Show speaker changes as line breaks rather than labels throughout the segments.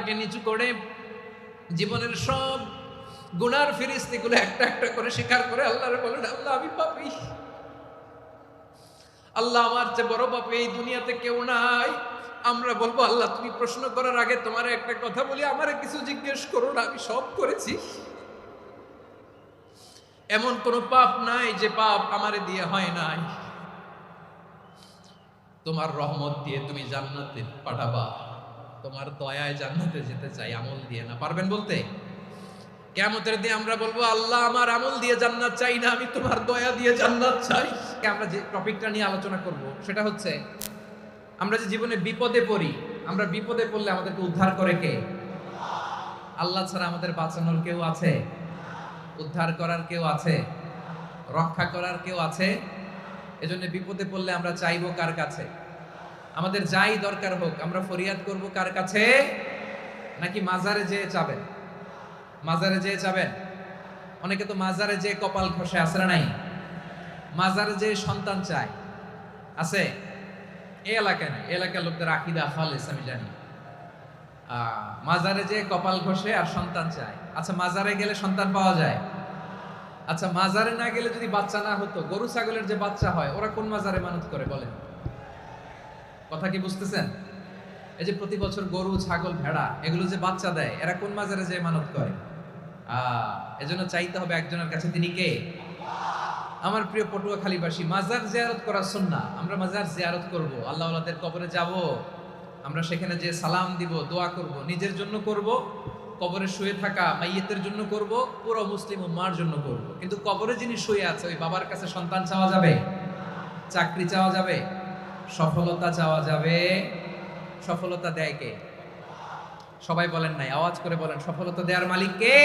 মাথাটাকে নিচু করে জীবনের সব গুনার ফিরিস্তিগুলো একটা একটা করে স্বীকার করে আল্লাহরে বলেন, আল্লাহ আমি পাপী, আল্লাহ আমার চেয়ে বড় পাপী এই দুনিয়াতে কেউ নাই। আমরা বলবো, আল্লাহ তুমি প্রশ্ন করার আগে তোমার একটা কথা বলি, আমারে কিছু জিজ্ঞেস করো না, আমি সব করেছি। এমন কোন পাপ নাই যে পাপ আমারে দিয়ে হয় নাই। তোমার রহমত দিয়ে তুমি জান্নাতে পাঠাবা, তোমার দয়ায় জান্নাতে যেতে চাই, আমল দিয়ে না। পারবেন বলতে? কিয়ামতের দিন আমরা বলবো, আল্লাহ আমার আমল দিয়ে জান্নাত চাই না, আমি তোমার দয়া দিয়ে জান্নাত চাই। আমরা যে টপিকটা নিয়ে আলোচনা করব সেটা হচ্ছে, আমরা যে জীবনে বিপদে পড়ি, আমরা বিপদে পড়লে আমাদেরকে উদ্ধার করে কে? আল্লাহ ছাড়া আমাদের বাঁচানোর কেউ আছে? উদ্ধার করার কেউ আছে? রক্ষা করার কেউ আছে? এজন্য বিপদে পড়লে আমরা চাইবো কার কাছে? আমাদের যাই দরকার হোক আমরা ফরিয়াদ করব কার কাছে? নাকি মাজারে যেয়ে চাবেন? মাজারে যেয়ে চাবেন? অনেকে তো মাজারে যেয়ে কপাল ঘষে, আছে না নাই? মাজারে যেয়ে সন্তান চায়, আছে? এই এলাকায় নাই, এলাকার লোকদের আকীদা খালেস আমি জানি। মাজারে যেয়ে কপাল ঘষে আর সন্তান চায়। আচ্ছা, মাজারে গেলে সন্তান পাওয়া যায়? আচ্ছা, মাজারে না গেলে যদি বাচ্চা না হতো, গরু ছাগলের যে বাচ্চা হয় ওরা কোন মাজারে মানত করে বলেন? কথা কি বুঝতেছেন? এই যে প্রতি বছর গরু ছাগল ভেড়া এগুলো যে বাচ্চা দেয়, এরা কোন মাজারে যে মানত করে? এজন্য চাইতে হবে একজনের কাছে, তিনি কে? আমার প্রিয় পটুয়াখালীবাসী, মাজার জিয়ারত করা সুন্নাহ। আমরা মাজার জিয়ারত করব, আল্লাহ ওয়ালাদের কবরে যাব, আমরা সেখানে যে সালাম দিব, দোয়া করব, নিজের জন্য করব, কবরে শুয়ে থাকা মাইয়েতের জন্য করব, পুরো মুসলিম উম্মার জন্য করব। কিন্তু কবরে যিনি শুয়ে আছে ওই বাবার কাছে সন্তান চাওয়া যাবে? চাকরি চাওয়া যাবে? সফলতা চাওয়া যাবে? সফলতা দেয় কে? সবাই বলেন নাই, আওয়াজ করে বলেন, সফলতা দেওয়ার মালিক কে?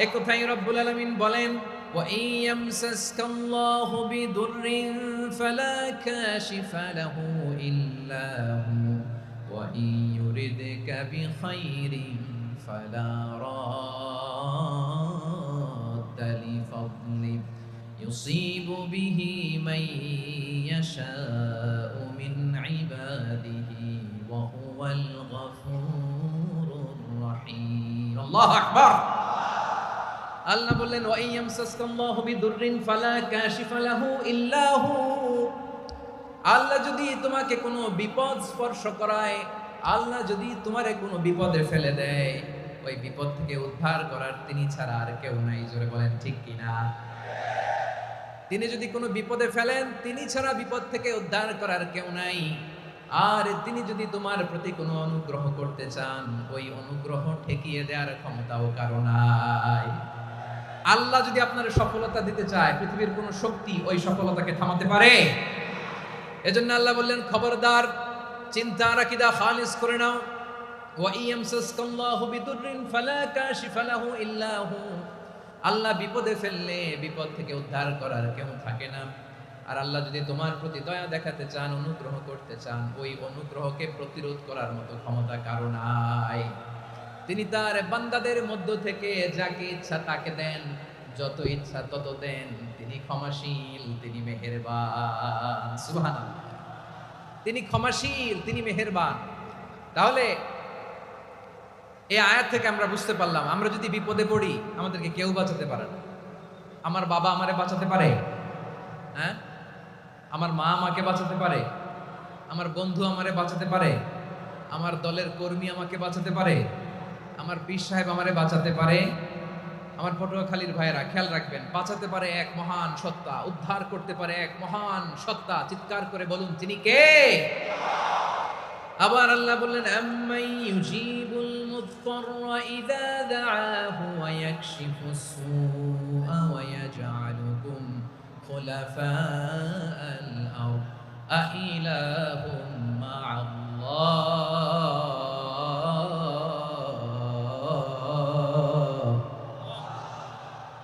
এক কথাই রব্বুল আলামিন বলেন, ওয়া ইয়ামসাসকাল্লাহু বিদুররিন ফালা কাশিফা লাহু ইল্লা হু ওয়া ইয়ুরিদকা বিখাইরিন ফালা রাদ্দা লিফাদলি ইউসিবু বিহি মান ইয়াশাউ মিন ইবাদিহি ওয়া হুয়াল গফুরুর রহিম। আল্লাহু আকবার। আল্লাহ বললেন, ওয়া ইয়ামসাসকাল্লাহু বিদুররিন ফালা কাশিফা লাহু ইল্লা হু। আল্লাহ যদি তোমাকে কোনো বিপদ স্পর্শ করায়, আল্লাহ যদি তোমারে কোনো বিপদে ফেলে দেয়, ওই বিপদ থেকে উদ্ধার করার তিনি ছাড়া আর কেউ নাই। জোরে বলেন ঠিক কিনা? তিনি যদি কোনো বিপদে ফেলেন, তিনি ছাড়া বিপদ থেকে উদ্ধার করার কেউ নাই। আর তিনি যদি তোমার প্রতি কোনো অনুগ্রহ করতে চান, ওই অনুগ্রহ ঠেকিয়ে দেওয়ার ক্ষমতাও কারো নাই। আল্লাহ যদি আপনার সফলতা দিতে চায়, পৃথিবীর কোন শক্তি ওই সফলতাকে থামাতে পারে? এজন্য আল্লাহ বললেন, খবরদার, চিন্তা আর আকীদা খালিস করে নাও। ওয়া ইয়ামসাসকাল্লাহু বিদুররিন ফালা কাশিফা লাহু ইল্লা হু। আল্লাহ বিপদে ফেললে বিপদ থেকে উদ্ধার করার কেউ থাকে না। আর আল্লাহ যদি তোমার প্রতি দয়া দেখাতে চান, অনুগ্রহ করতে চান, ওই অনুগ্রহকে প্রতিরোধ করার মতো ক্ষমতা কারো নাই। তিনি তার বান্দাদের মধ্য থেকে যাকে ইচ্ছা তাকে দেন, যত ইচ্ছা তত দেন। তিনি ক্ষমাশীল, তিনি মেহেরবান। সুবহানাল্লাহ। তিনি ক্ষমাশীল, তিনি মেহেরবান। তাহলে এই আয়াত থেকে আমরা বুঝতে পারলাম, আমরা যদি বিপদে পড়ি আমাদেরকে কেউ বাঁচাতে পারে না। আমার বাবা আমারে বাঁচাতে পারে? হ্যাঁ? আমার মা আমাকে বাঁচাতে পারে? আমার বন্ধু আমারে বাঁচাতে পারে? আমার দলের কর্মী আমাকে বাঁচাতে পারে? আমার পীর সাহেব আমারে বাঁচাতে পারে? আমার পটুয়াখালীর ভাইয়েরা খেয়াল রাখবেন, বাঁচাতে পারে এক মহান সত্তা, উদ্ধার করতে পারে এক মহান সত্তা। চিৎকার করে বলুন, তিনি কে? আবার আল্লাহ বললেন, আম্মাই ইউজিবুল মুদতাররা ইযা দাআহু ওয়া ইয়াকশিফুস সুআ ওয়া ইয়াজআলুকুম খুলাফাআল আরদ আইলাহুম মা'আল্লাহ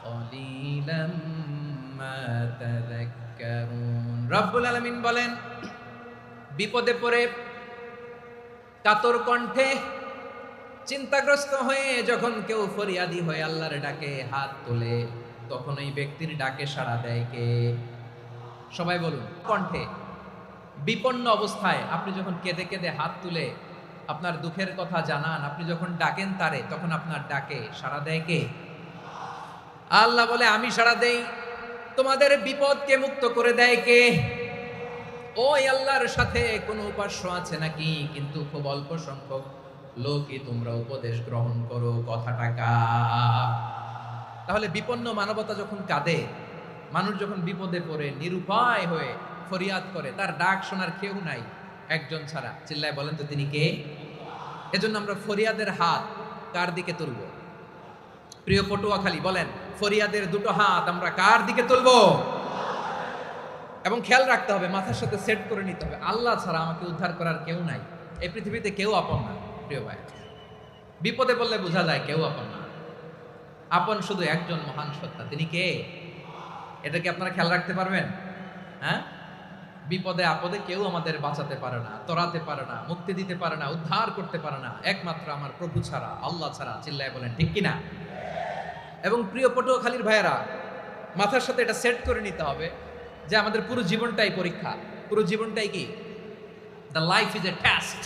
কলিলাম মা তাযাক্কারুন। রব্বুল আলামিন বলেন, বিপদে পড়ে কাতর কণ্ঠে চিন্তাগ্রস্ত হয়ে যখন কেউ ফরিয়াদি হয়ে আল্লাহর ডাকে হাত তোলে, তখন ওই ব্যক্তির ডাকে সাড়া দেয় কে? সবাই বলুন। কণ্ঠে বিপন্ন অবস্থায় আপনি যখন কেঁদে কেঁদে হাত তুলে আপনার দুঃখের কথা জানান, আপনি যখন ডাকেন তারে, তখন আপনার ডাকে সাড়া দেয় কে? আল্লাহ বলে আমি সাড়া দেই। তোমাদের বিপদকে মুক্ত করে দেয় কে? ওই আল্লাহর সাথে কোনো উপাস্য আছে নাকি? কিন্তু খুব অল্প সংখ্যক লোকই তোমরা উপদেশ গ্রহণ করো কথাটা কার? তাহলে বিপন্ন মানবতা যখন কাঁদে, মানুষ যখন বিপদে পড়ে নিরুপায় হয়ে ফরিয়াদ করে, তার ডাক শোনার কেউ নাই একজন ছাড়া। চিল্লায় বলেন তো তিনি কে? এজন্য আমরা ফরিয়াদের হাত কার দিকে তুলব? প্রিয় পটুয়াখালী বলেন, ফরিয়াদের দুটো হাত আমরা কার দিকে তুলব? এবং খেয়াল রাখতে হবে, মাথার সাথে সেট করে নিতে হবে, আল্লাহ ছাড়া আমাকে উদ্ধার করার কেউ নাই। এই পৃথিবীতে কেউ আপন না। প্রিয় ভাই, বিপদে বললে বোঝা যায় কেউ আপন না। আপন শুধু একজন মহান সত্তা, তিনি কে? এটা কি আপনারা খেয়াল রাখতে পারবেন? হ্যাঁ, বিপদে আপদে কেউ আমাদের বাঁচাতে পারে না, তরাতে পারে না, মুক্তি দিতে পারে না, উদ্ধার করতে পারে না, একমাত্র আমার প্রভু ছাড়া, আল্লাহ ছাড়া। চিল্লায় বলেন ঠিক কিনা? এবং প্রিয় পটুয়াখালীর ভাইয়েরা, মাথার সাথে এটা সেট করে নিতে হবে যে আমাদের পুরো জীবনটাই পরীক্ষা। পুরো জীবনটাই কি? The life is a test.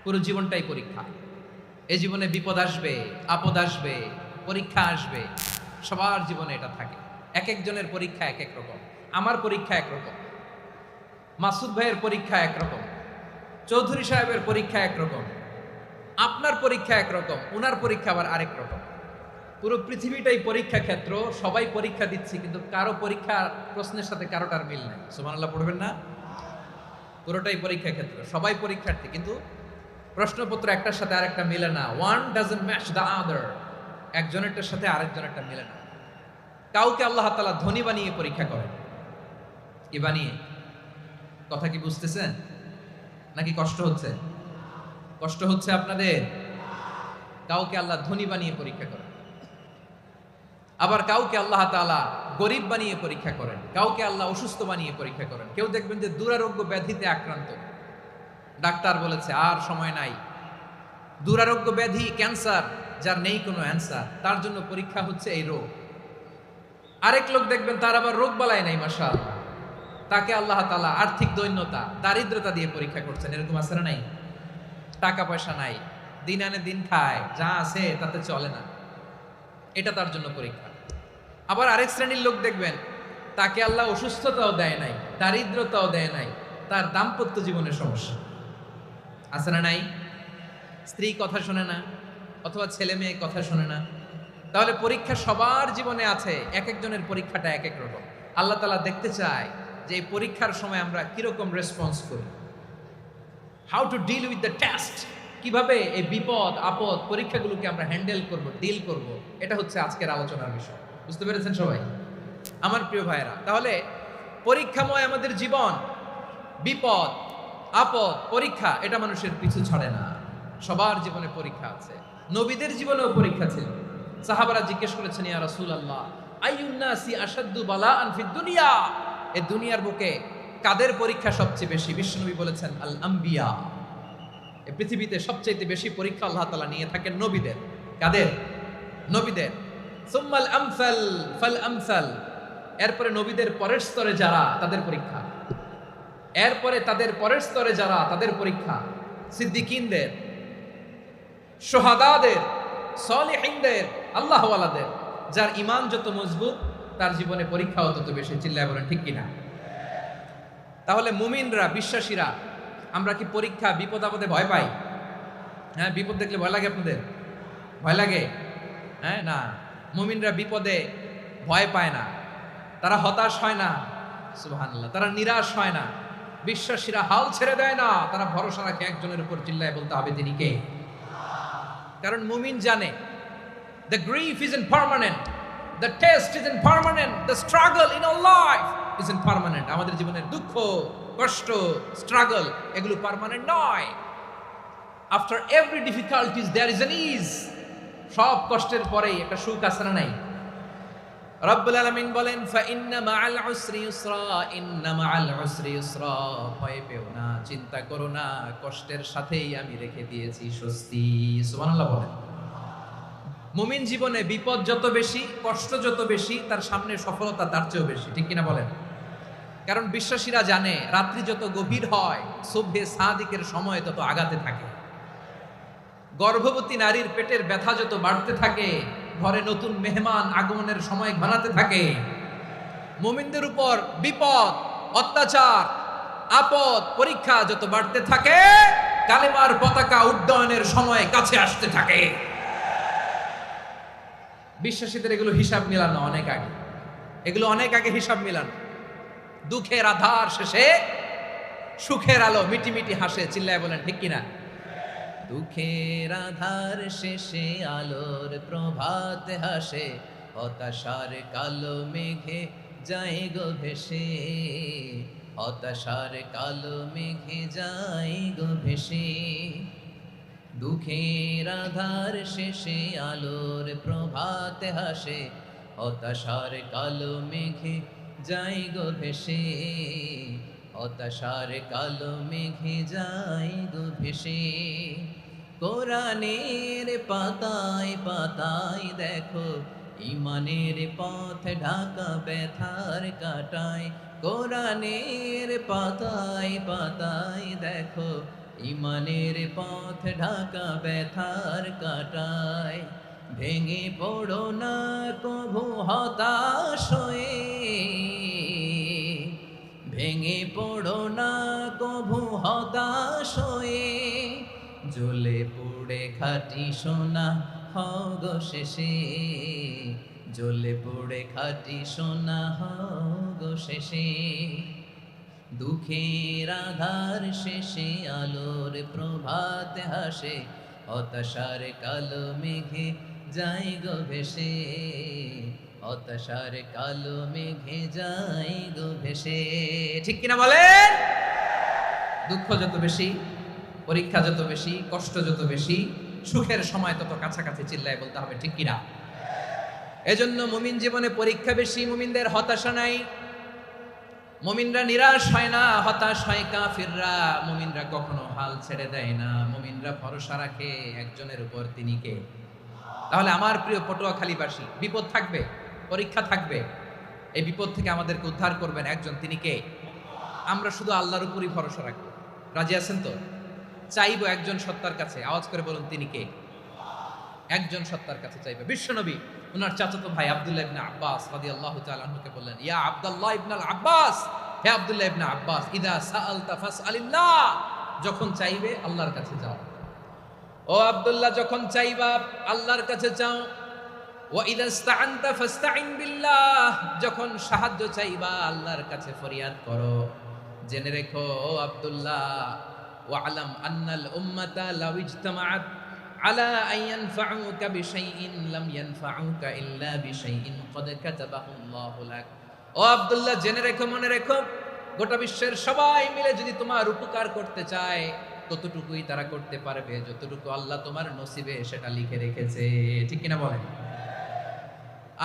পুরো জীবনটাই পরীক্ষা। এই জীবনে বিপদ আসবে, আপদ আসবে, পরীক্ষা আসবে, সবার জীবনে এটা থাকে। এক একজনের পরীক্ষা এক এক রকম। আমার পরীক্ষা একরকম, মাসুদ ভাইয়ের পরীক্ষা একরকম, চৌধুরী সাহেবের পরীক্ষা একরকম, আপনার পরীক্ষা একরকম, উনার পরীক্ষা আবার আরেক রকম। পুরো পৃথিবীটাই পরীক্ষা ক্ষেত্র, সবাই পরীক্ষা দিচ্ছি, কিন্তু কারো পরীক্ষা প্রশ্নের সাথে কারোটার মিল নাই। সুবহানাল্লাহ পড়বেন না? পুরোটাই পরীক্ষা ক্ষেত্র, সবাই পরীক্ষার্থী, কিন্তু প্রশ্নপত্র একটার সাথে আরেকটা মিলে না। One doesn't match the other. একজনেরটার সাথে আরেকজনেরটা মিলে না। কাউকে আল্লাহ তাআলা ধনী বানিয়ে পরীক্ষা করেন। কি বানিয়ে? কথা কি বুঝতেছেন নাকি কষ্ট হচ্ছে? কষ্ট হচ্ছে আপনাদের? কাউকে আল্লাহ ধনী বানিয়ে পরীক্ষা করেন, আবার কাউকে আল্লাহ তাআলা গরিব বানিয়ে পরীক্ষা করেন, কাউকে আল্লাহ অসুস্থ বানিয়ে পরীক্ষা করেন। কেউ দেখবেন যে দুরারোগ্য ব্যাধিতে আক্রান্ত, ডাক্তার বলেছে আর সময় নাই, দুরারোগ্য ব্যাধি, ক্যান্সার, যার নেই কোনো অ্যান্সার, তার জন্য পরীক্ষা হচ্ছে এই রোগ। আরেক লোক দেখবেন তার আবার রোগ বালাই নাই, মাশাআল্লাহ, তাকে আল্লাহ তাআলা আর্থিক দৈন্যতা, দারিদ্রতা দিয়ে পরীক্ষা করছেন। এরকম আছে না নাই? টাকা পয়সা নাই, দিন আনে দিন খায়, যা আছে তাতে চলে না, এটা তার জন্য পরীক্ষা। আবার আরেক শ্রেণীর লোক দেখবেন তাকে আল্লাহ অসুস্থতাও দেয় নাই, দারিদ্রতাও দেয় নাই, তার দাম্পত্য জীবনের সমস্যা আছে না নাই? স্ত্রী কথা শোনে না, অথবা ছেলে মেয়ে কথা শোনে না। তাহলে পরীক্ষা সবার জীবনে আছে, এক একজনের পরীক্ষাটা এক এক রকম। আল্লাহ তাআলা দেখতে চায় যে এই পরীক্ষার সময় আমরা কিরকম রেসপন্স করি, how to deal with the test. কিভাবে এই বিপদ আপদ পরীক্ষাগুলোকে আমরা হ্যান্ডেল করব, ডিল করব, এটা হচ্ছে আজকের আলোচনার বিষয়। বুঝতে পেরেছেন সবাই আমার প্রিয় ভাইয়েরা? তাহলে পরীক্ষাময় আমাদের জীবন, বিপদ আপদ পরীক্ষা, এটা মানুষের পিছু ছাড়ে না। সবার জীবনে পরীক্ষা আছে। নবীদের জীবনেও পরীক্ষা ছিল। সাহাবারা জিজ্ঞেস করেছেন, ইয়া রাসূলুল্লাহ, আইয়ুন নাসি আশাদ্দু বালাআন ফিদ দুনিয়া, এই দুনিয়ার বুকে কাদের পরীক্ষা সবচেয়ে বেশি? বিশ্বনবী বলেছেন, আল আম্বিয়া। এই পৃথিবীতে সবচেয়ে বেশি পরীক্ষা আল্লাহ তাআলা নিয়ে থাকেন নবীদের। কাদের? নবীদের। সুম্মাল আমসাল ফাল আমসাল, এরপরে নবীদের পরের স্তরে যারা, তাদের পরীক্ষা। এরপরে তাদের পরের স্তরে যারা, তাদের পরীক্ষা। সিদ্দিকিনদের, শুহাদাদের, সলিহিনদের, আল্লাহওয়ালাদের। যার ঈমান যত মজবুত, তার জীবনে পরীক্ষাও তত বেশি। চিল্লায় বলেন ঠিক কিনা? তাহলে মুমিনরা, বিশ্বাসীরা, আমরা কি পরীক্ষা বিপদ আপদে ভয় পাই? হ্যাঁ, বিপদ দেখলে ভয় লাগে আপনাদের? ভয় লাগে? হ্যাঁ না, মুমিনরা বিপদে ভয় পায় না, তারা হতাশ হয় না, সুবহানাল্লাহ, তারা নিরাশ হয় না। বিশ্বাসীরা হাল ছেড়ে দেয় না, তারা ভরসা রাখে একজনের উপর। চিল্লায় বলতে হবে তিনি কে? কারণ মুমিন জানে the grief isn't permanent, the test isn't permanent, the struggle in our life isn't permanent. আমাদের জীবনের দুঃখ, কষ্ট, স্ট্রাগল, এগুলো পার্মানেন্ট নয়। After every difficulties there is an ease. সব কষ্টের পরেই একটা সুখ আছে না নাই? রব্বুল আলামিন বলেন, ফাইন্না মাআল উসরি ইউসরা, ইন্না মাআল উসরি ইউসরা। ভয় পেও না, চিন্তা করো না, কষ্টের সাথেই আমি রেখে দিয়েছি স্বস্তি। সুবহানাল্লাহ বলেন। মুমিন জীবনে বিপদ যত বেশি, কষ্ট যত বেশি, তার সামনে সফলতা তার চেয়েও বেশি। ঠিক কিনা বলেন? কারণ বিশ্বাসীরা জানে রাত্রি যত গভীর হয়, সুবহে সাদিকের সময় তত আগাতে থাকে। গর্ভবতী নারীর পেটের ব্যথা যত বাড়তে থাকে, ঘরে নতুন মেহমান আগমনের সময় ঘনাতে থাকে, মুমিনদের উপর বিপদ, অত্যাচার, আপদ, পরীক্ষা যত বাড়তে থাকে, কালেমার পতাকা উড্ডয়নের সময় কাছে আসতে থাকে। বিশ্বাসীদের এগুলো হিসাব মিলানো অনেক আগে, এগুলো অনেক আগে হিসাব মিলানো। দুঃখের আধার শেষে সুখের আলো মিটি মিটি হাসে, চিল্লায় বলেন ঠিক কিনা? দুঃখের আধার শেষে আলোর প্রভাত হাসে, হতাশার কালো মেঘে যায় গো ভেসে, হতাশার কালো মেঘে যায় গো ভেসে। দুঃখের আধার শেষে আলোর প্রভাত হাসে, হতাশার কালো মেঘে যায় গো ভেসে, হতাশার কালো মেঘে যায় গো ভেসে। কোরআনের পাতায় পাতায় দেখো ইমানের পথ ঢাকা ব্যথার কাটায়, কোরআনের পাতায় পাতায় দেখো ইমানের পথ ঢাকা ব্যথার কাটায়। ভেঙে পড়ো না কভু হতাশ হয়ে, ভেঙে পড়ো না কভু হতাশ হয়ে, জ্বলে পুড়ে খাঁটি সোনা হগ শেষে, জ্বলে পুড়ে খাঁটি সোনা হগ শেষে। দুঃখের আধার শেষে আলোর প্রভাত হাসে, হতাশার কালো মেঘে যায় গো ভেসে, হতাশার কালো মেঘে যায় গো ভেসে। ঠিক কিনা বলেন? দুঃখ যত বেশি, পরীক্ষা যত বেশি, কষ্ট যত বেশি, সুখের সময় তত কাছাকাছি, চিল্লায় বলতে হবে ঠিক কিনা? এজন্য মুমিন জীবনে পরীক্ষা বেশি, মুমিনদের হতাশা নাই। মুমিনরা নিরাশ হয় না, হতাশ হয় কাফিররা। মুমিনরা কখনো হাল ছেড়ে দেয় না, মুমিনরা ভরসা রাখে একজনের উপর, তিনি কে? তাহলে আমার প্রিয় পটুয়াখালীবাসী, বিপদ থাকবে, পরীক্ষা থাকবে, এই বিপদ থেকে আমাদেরকে উদ্ধার করবেন একজন, তিনি কে? আমরা শুধু আল্লাহর উপরই ভরসা রাখবো। রাজি আছেন তো? চাইবো একজন সত্তার কাছে, আওয়াজ করে বলুন তিনি কে? একজন সত্তার কাছে চাইবে। বিশ্বনবী ওনার চাচাতো ভাই আব্দুল্লাহ ইবনে আব্বাস রাদিয়াল্লাহু তাআলা আনহুকে বললেন, ইয়া আব্দুল্লাহ ইবনে আব্বাস, হে আব্দুল্লাহ ইবনে আব্বাস, ইদা সাআলতা ফাসআলিল্লাহ, যখন চাইবে আল্লাহর কাছে যাও। ও আব্দুল্লাহ, যখন চাইবা আল্লাহর কাছে চাও। ওয়া ইদা ইসতাআনতা ফাসতাইন বিল্লাহ, যখন সাহায্য চাইবা আল্লাহর কাছে ফরিয়াদ করো। জেনে রেখো ও আব্দুল্লাহ, ওয়া'লাম আন্নাল উম্মাতা লাউ ইজতামাআত আলা আন ইয়ানফাউকা বিশাইইন লাম ইয়ানফাউকা ইল্লা বিশাইইন ক্বাদ কাতাবাহু আল্লাহু লাক। ও আব্দুল্লাহ, জেনে রেখো, মনে রেখো, গোটা বিশ্বের সবাই মিলে যদি তোমার উপকার করতে চায়, ততটুকুই তারা করতে পারবে যতটুকু আল্লাহ তোমার নসিবে সেটা লিখে রেখেছে। ঠিক কিনা বলেন?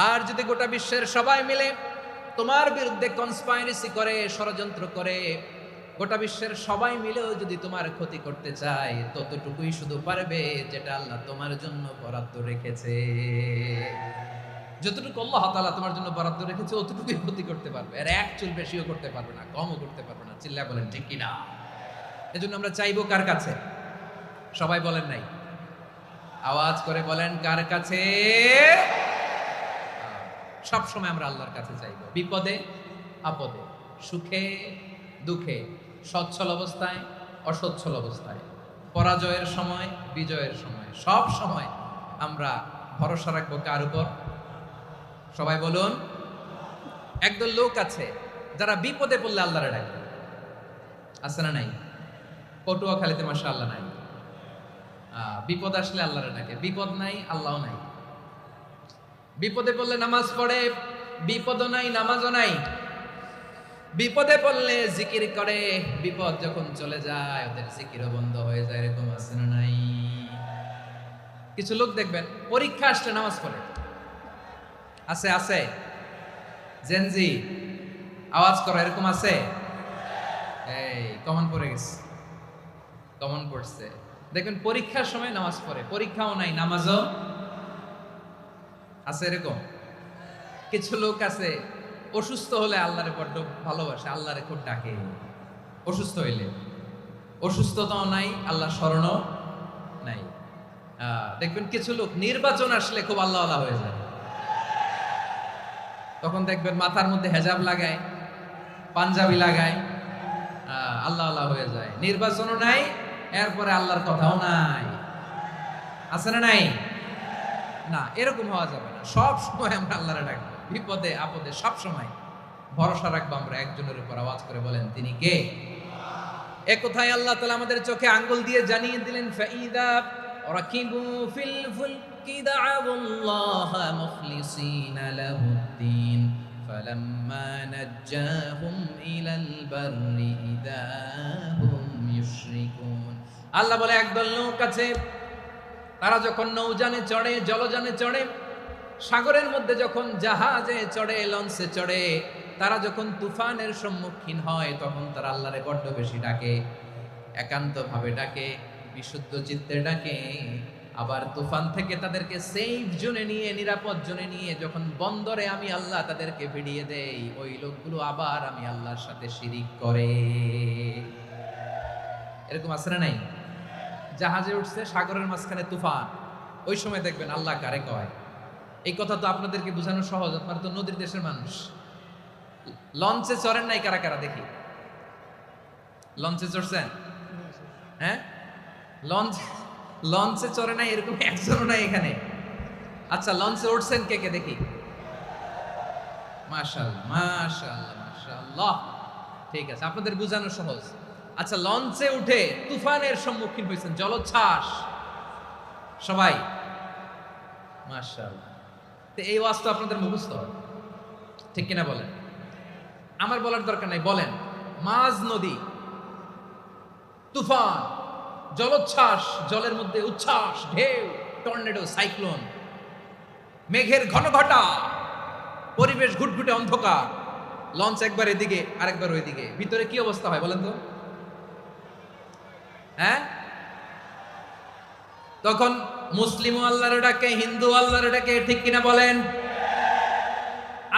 আর যদি গোটা বিশ্বের সবাই মিলে তোমার বিরুদ্ধে কনস্পাইরেসি করে, ষড়যন্ত্র করে, গোটা বিশ্বের সবাই মিলেও যদি তোমার ক্ষতি করতে চায়, ততটুকুই শুধু পারবে যেটা আল্লাহ তোমার জন্য বরাদ্দ রেখেছে। যতটুকু আল্লাহ তাআলা তোমার জন্য বরাদ্দ রেখেছে অতটুকুই ক্ষতি করতে পারবে, আর এক চুল বেশিও করতে পারবে না, কমও করতে পারবে না। চিল্লায় বলেন ঠিক কিনা? এজন্য আমরা চাইবো কার কাছে? সবাই বলেন নাই, আওয়াজ করে বলেন কার কাছে? সব সময় আমরা আল্লাহর কাছে চাইবো, বিপদে আপদে, সুখে দুঃখে, সচ্ছল অবস্থায় অসচ্ছল অবস্থায়, পরাজয়ের সময় বিজয়ের সময়, সব সময় আমরা ভরসা রাখবো কার উপর? সবাই বলুন। একদল লোক আছে যারা বিপদে পড়লে আল্লাহরে ডাকে, আছে না নাই? পটুয়াখালীতে মাশাআল্লাহ নাই। বিপদ আসলে আল্লাহরে ডাকে, বিপদ নাই আল্লাহও নাই। বিপদে পড়লে নামাজ পড়ে, বিপদও নাই নামাজও নাই। বিপদে পড়লে জিকির করে, বিপদ যখন চলে যায় ওদের জিকিরও বন্ধ হয়ে যায়। এরকম আছে না নাই? কিছু লোক দেখবেন পরীক্ষা আসলে নামাজ পড়ে, আছে আছে? জেনজি আওয়াজ করো, এরকম আছে? এই কমন পড়ে গেছে, কমন পড়ছে। দেখবেন পরীক্ষার সময় নামাজ পড়ে, পরীক্ষাও নাই নামাজও আছে। এরকম কিছু লোক আছে অসুস্থ হলে আল্লাহরে বড্ড ভালোবাসে, আল্লাহরে খুব ডাকে। অসুস্থ হইলে অসুস্থতাও নাই, আল্লাহ স্মরণও নাই। দেখবেন কিছু লোক নির্বাচন আসলে খুব আল্লাহ আল্লাহ হয়ে যায়। তখন দেখবেন মাথার মধ্যে হেজাব লাগায়, পাঞ্জাবি লাগায়, আল্লাহ আল্লাহ হয়ে যায়। নির্বাচনও নাই, এরপরে আল্লাহর কথাও নাই। আছে না নাই? না, এরকম হওয়া যাবে না। সব সময় আমরা আল্লাহরে ডাকবো, বিপদে আপদে সব সময় ভরসা রাখবো আমরা একজনের উপর। আওয়াজ করে বলেন, তিনি কে? এ কোথায় আল্লাহ তাআলা আমাদের চোখে আঙ্গুল দিয়ে জানিয়ে দিলেন, ফাইদা রাকিবু ফিল ফুলকি দা'আউল্লাহা মুখলিসিনা লাহুদ্দিন ফালাম্মা নাজ্জাহুম ইলাল বাররি ইযা হুম ইউশরিকুন। আল্লাহ বলে, একদল লোক আছে, তারা যখন নৌযানে চড়ে, জলযানে চড়ে, সাগরের মধ্যে যখন জাহাজে চড়ে, লঞ্চে চড়ে, তারা যখন তুফানের সম্মুখীন হয়, তখন তারা আল্লাহরে বড্ড বেশি ডাকে, একান্তভাবে ডাকে, বিশুদ্ধ চিত্তে ডাকে। আবার তুফান থেকে তাদেরকে সেফ জোনে নিয়ে, নিরাপদ জোনে নিয়ে যখন বন্দরে আমি আল্লাহ তাদেরকে ভিড়িয়ে দেই, ওই লোকগুলো আবার আমি আল্লাহর সাথে শিরিক করে। এরকম আছে না নাই? জাহাজে উঠছে, সাগরের মাঝখানে তুফান, ওই সময় দেখবেন আল্লাহ কারে কয়। এই কথা তো আপনাদেরকে বোঝানো সহজ, আপনারা তো নদীর দেশের মানুষ। লঞ্চে চড়েন নাই কারা কারা দেখি? লঞ্চে চড়ছেন? হ্যাঁ, লঞ্চে চড়ে নাই এরকম একজনও নাই এখানে। আচ্ছা, লঞ্চে উঠছেন কে কে দেখি? মাশাআল্লাহ, মাশাআল্লাহ, মাশাআল্লাহ। ঠিক আছে, আপনাদের বোঝানো সহজ। আচ্ছা, লঞ্চে উঠে তুফানের সম্মুখীন হয়েছেন, জলোচ্ছ্বাস, সবাই? মাশাআল্লাহ। তো এই ওয়াজ তো আপনাদের মুখস্থ, ঠিক কিনা বলেন? আমার বলার দরকার নাই, বলেন। মাঝ নদী, তুফান, জলোচ্ছ্বাস, জলের মধ্যে উচ্ছ্বাস, ঢেউ, টর্নেডো, সাইক্লোন, মেঘের ঘনঘটা, পরিবেশ ঘুটঘুটে অন্ধকার, লঞ্চ একবার এদিকে আরেকবার ওইদিকে, ভিতরে কি অবস্থা হয় বলেন তো? হ্যাঁ, তখন মুসলিম আল্লাহর ডাকে, হিন্দু আল্লাহর ডাকে, ঠিক কিনা বলেন?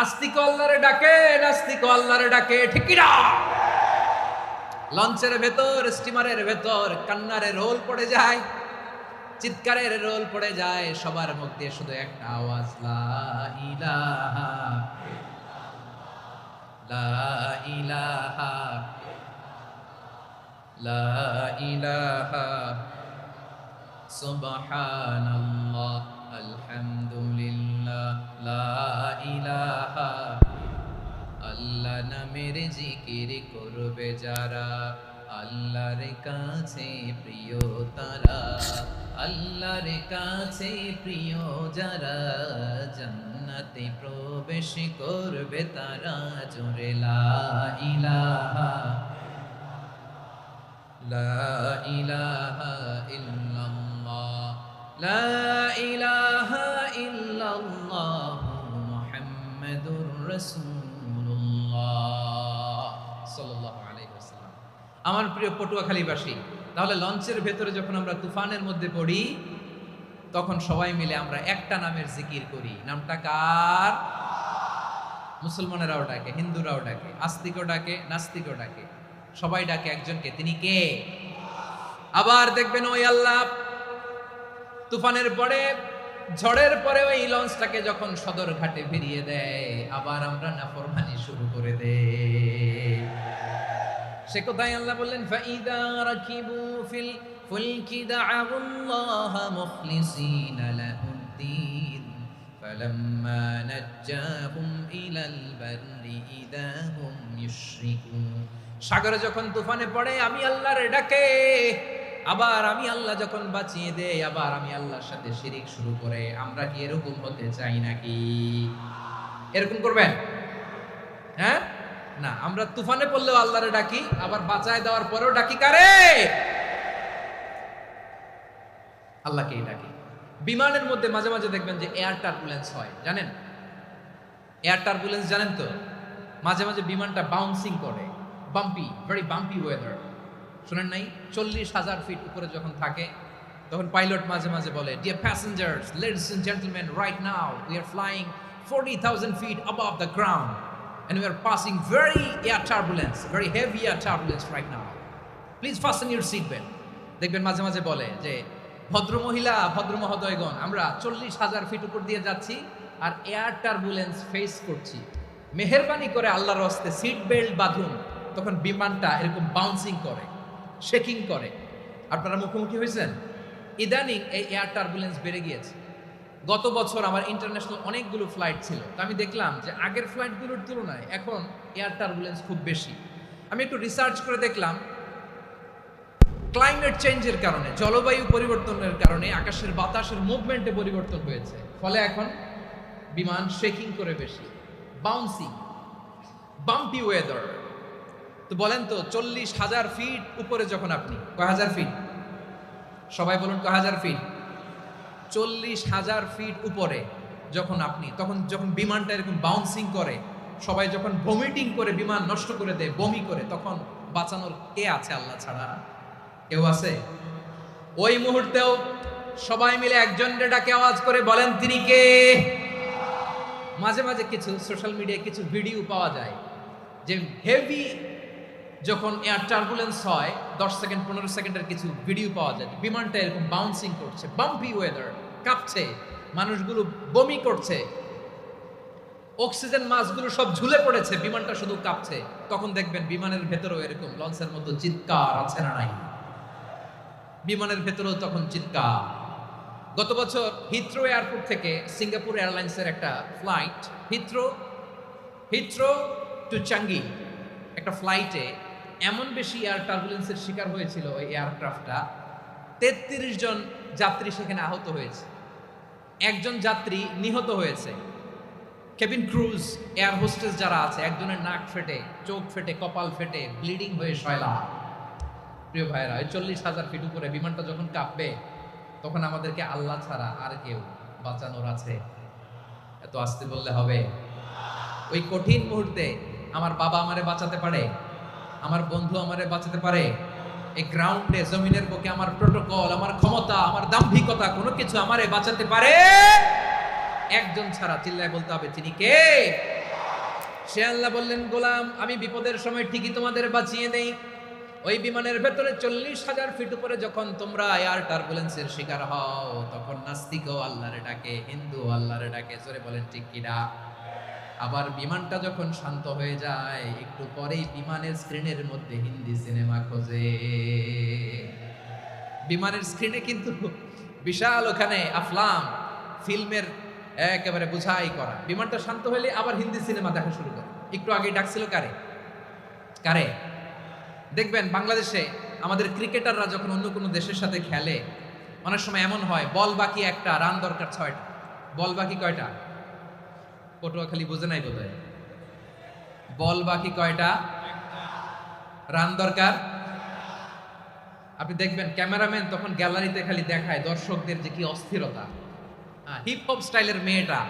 আস্তিক আল্লাহর ডাকে, নাস্তিক আল্লাহর ডাকে, ঠিক কিনা? লঞ্চের ভেতর, স্টিমারের ভেতর কান্নারে রোল পড়ে যায়, চিৎকারের রোল পড়ে যায়, সবার মুখ দিয়ে শুধু একটা আওয়াজ, লা ইলাহা লা ইলাহা লা ইলাহা সুবহানাল্লাহ আলহামদুলিল্লাহ লা ইলাহা। আল্লাহ নামের জিকির করবে যারা, আল্লাহর কাছে প্রিয় তারা, আল্লাহর কাছে প্রিয় যারা, জান্নাতে প্রবেশ করবে তারা। জোরে লা ইলাহা লা ইলাহা ইল্লাল্লাহ লা ইলাহা ইল্লাল্লাহ মুহাম্মাদুর রাসূলুল্লাহ সাল্লাল্লাহু আলাইহি ওয়াসাল্লাম। আমার প্রিয় পটুয়াখালীবাসী, তাহলে লঞ্চের ভেতরে যখন আমরা তুফানের মধ্যে পড়ি, তখন সবাই মিলে আমরা একটা নামের জিকির করি। নামটা কার? মুসলমানেরাও ডাকে, হিন্দুরাও ডাকে, আস্তিকও ডাকে, নাস্তিকও ডাকে, সবাই ডাকে একজনকে, তিনি কে? আবার দেখবেন ওই আল্লাহ তুফানের পরে, ঝড়ের পরে ওই লঞ্চটাকে যখন সদর ঘাটে ফিরিয়ে দেয়, আবার আমরা নাফরমানি শুরু করে দেই। সে কোথায় আল্লাহ বললেন, ফাইদা রাকিবু ফিল ফুলকি দা'আউল্লাহা মুখলিসিনা লাহুদ্দিন ফালাম্মা নাজ্জাহুম ইলাল বাররি ইযা হুম ইউশরিকুন। সাগরে যখন তুফানে পড়ে আমি আল্লাহর ডাকে, আবার আমি আল্লাহ যখন বাঁচিয়ে দেই, আবার আমি আল্লাহর সাথে শিরিক শুরু করে। আমরা কি এরকম হতে চাই নাকি? এরকম করবেন? হ্যাঁ, না, আমরা তুফানে পড়লেও আল্লাহরে ডাকি, আবার বাঁচায় দেওয়ার পরেও ডাকি কারে? আল্লাহকেই ডাকি। বিমানের মধ্যে মাঝে মাঝে দেখবেন যে এয়ার টার্বুলেন্স হয়, জানেন? এয়ার টার্বুলেন্স জানেন তো? মাঝে মাঝে বিমানটা বাউন্সিং করে, বাম্পি, ভেরি বাম্পি ওয়েদার। শুনেন নাই? 40,000 ফিট উপরে যখন থাকে, তখন পাইলট মাঝে মাঝে বলে, dear passengers, ladies and gentleman, right now we are flying 40,000 feet above the ground and we are passing very air turbulence, very heavy air turbulence right now. Please fasten your seat belt. দেখবেন মাঝে মাঝে বলে যে ভদ্রমহিলা, ভদ্র মহোদয়গণ, আমরা 40,000 fit উপর দিয়ে যাচ্ছি আর এয়ার টার্বুলেন্স ফেস করছি। মেহেরবানি করে আল্লাহর হস্তে সিট বেল্ট বাঁধুন। তখন বিমানটা এরকম বাউন্সিং করে, শেকিং করে। আপনারা মুখোমুখি হয়েছেন? ইদানিং এই এয়ার টার্বুলেন্স বেড়ে গিয়েছে। গত বছর আমার ইন্টারন্যাশনাল অনেকগুলো ফ্লাইট ছিল, তো আমি দেখলাম যে আগের ফ্লাইটগুলোর তুলনায় এখন এয়ার টার্বুলেন্স খুব বেশি। আমি একটু রিসার্চ করে দেখলাম, ক্লাইমেট চেঞ্জের কারণে, জলবায়ু পরিবর্তনের কারণে আকাশের বাতাসের মুভমেন্টে পরিবর্তন হয়েছে, ফলে এখন বিমান শেকিং করে বেশি, বাউন্সিং, বাম্পি ওয়েদার। তো বলেন তো 40,000 ফিট উপরে যখন আপনি, কয় হাজার ফিট? সবাই বলুন কয় হাজার ফিট? 40,000 ফিট উপরে যখন আপনি, তখন যখন বিমানটা এরকম বাউন্সিং করে, সবাই যখন ভমিটিং করে বিমান নষ্ট করে দেয়, বমি করে, তখন বাঁচানোর কে আছে আল্লাহ ছাড়া? কেউ আছে? ওই মুহূর্তেও সবাই মিলে একজনকে ডাকে আওয়াজ করে বলেন তিনি কে? মাঝে মাঝে কিছু সোশ্যাল মিডিয়ায় কিছু ভিডিও পাওয়া যায় যে হেভি যখন এয়ার টার্বুলেন্স হয়, 10 সেকেন্ড 15 সেকেন্ডের কিছু ভিডিও পাওয়া যায়, বিমানটা এরকম বাউন্সিং করছে, বাম্পি ওয়েদার, কাঁপছে, মানুষগুলো বমি করছে, অক্সিজেন মাস্কগুলো সব ঝুলে পড়েছে, বিমানটা শুধু কাঁপছে। তখন দেখবেন বিমানের ভেতরেও এরকম লঞ্চের মতো চিৎকার আছে না নাই? বিমানের ভেতরেও তখন চিৎকার। গত বছর হিথ্রো এয়ারপোর্ট থেকে সিঙ্গাপুর এয়ারলাইন্সের একটা ফ্লাইট, হিথ্রো টু চাঙ্গি, একটা ফ্লাইটে এমন বেশি এয়ার টার্বুলেন্সের শিকার হয়েছিল ওই এয়ারক্রাফটটা, 33 জন যাত্রী সেখানে আহত হয়েছে, একজন যাত্রী নিহত হয়েছে। কেবিন ক্রুজ, এয়ার হোস্টেস যারা আছে, একজনের নাক ফেটে, চোখ ফেটে, কপাল ফেটে, ব্লিডিং হয়ে শয়লা। প্রিয় ভাইরা, ওই 40,000 ফিট উপরে বিমানটা যখন কাঁপবে, তখন আমাদেরকে আল্লাহ ছাড়া আর কেউ বাঁচানোর আছে? এত আস্তে বললে হবে? ওই কঠিন মুহূর্তে আমার বাবা আমারে বাঁচাতে পারে, আমার বন্ধু আমারে বাঁচাতে পারে। এই গ্রাউন্ডে, জমিনের বুকে আমার প্রোটোকল, আমার ক্ষমতা, আমার দাম্ভিকতা, কোনো কিছু আমারে বাঁচাতে পারে একজন ছাড়া। চিল্লায় বলতে হবে তিনি কে? সে আল্লাহ বললেন, গোলাম আমি বিপদের সময় ঠিকই তোমাদের বাঁচিয়ে দেই। ওই বিমানের ভেতরে 40,000 ফিট উপরে যখন তোমরা এয়ার টার্বুলেন্সের শিকার হও, তখন নাস্তিকও আল্লাহরে ডাকে, হিন্দু আল্লাহরে ডাকে, জোরে বলেন ঠিক কিনা? আবার বিমানটা যখন শান্ত হয়ে যায়, একটু পরেই বিমানের স্ক্রিনের মধ্যে হিন্দি সিনেমা খোঁজে। বিমানের স্ক্রিনে কিন্তু বিশাল ওখানে আফলাম ফিল্মের একেবারে বুঝাই করা। বিমানটা শান্ত হলে আবার হিন্দি সিনেমা দেখা শুরু করে। একটু আগে ডাকছিল কারে? কারে? দেখবেন বাংলাদেশে আমাদের ক্রিকেটাররা যখন অন্য কোনো দেশের সাথে খেলে, অনেক সময় এমন হয় বল বাকি একটা, রান দরকার 6টা। বল বাকি কয়টা? পটুয়াখালী বুঝে নাই বোধহয়। বল বাকি কয়টা? রান দরকার। আপনি দেখবেন ক্যামেরাম্যান তখন গ্যালারিতে খালি দেখায় দর্শকদের যে কি অস্থিরতা। হিপ হপ স্টাইলের মেয়েটা,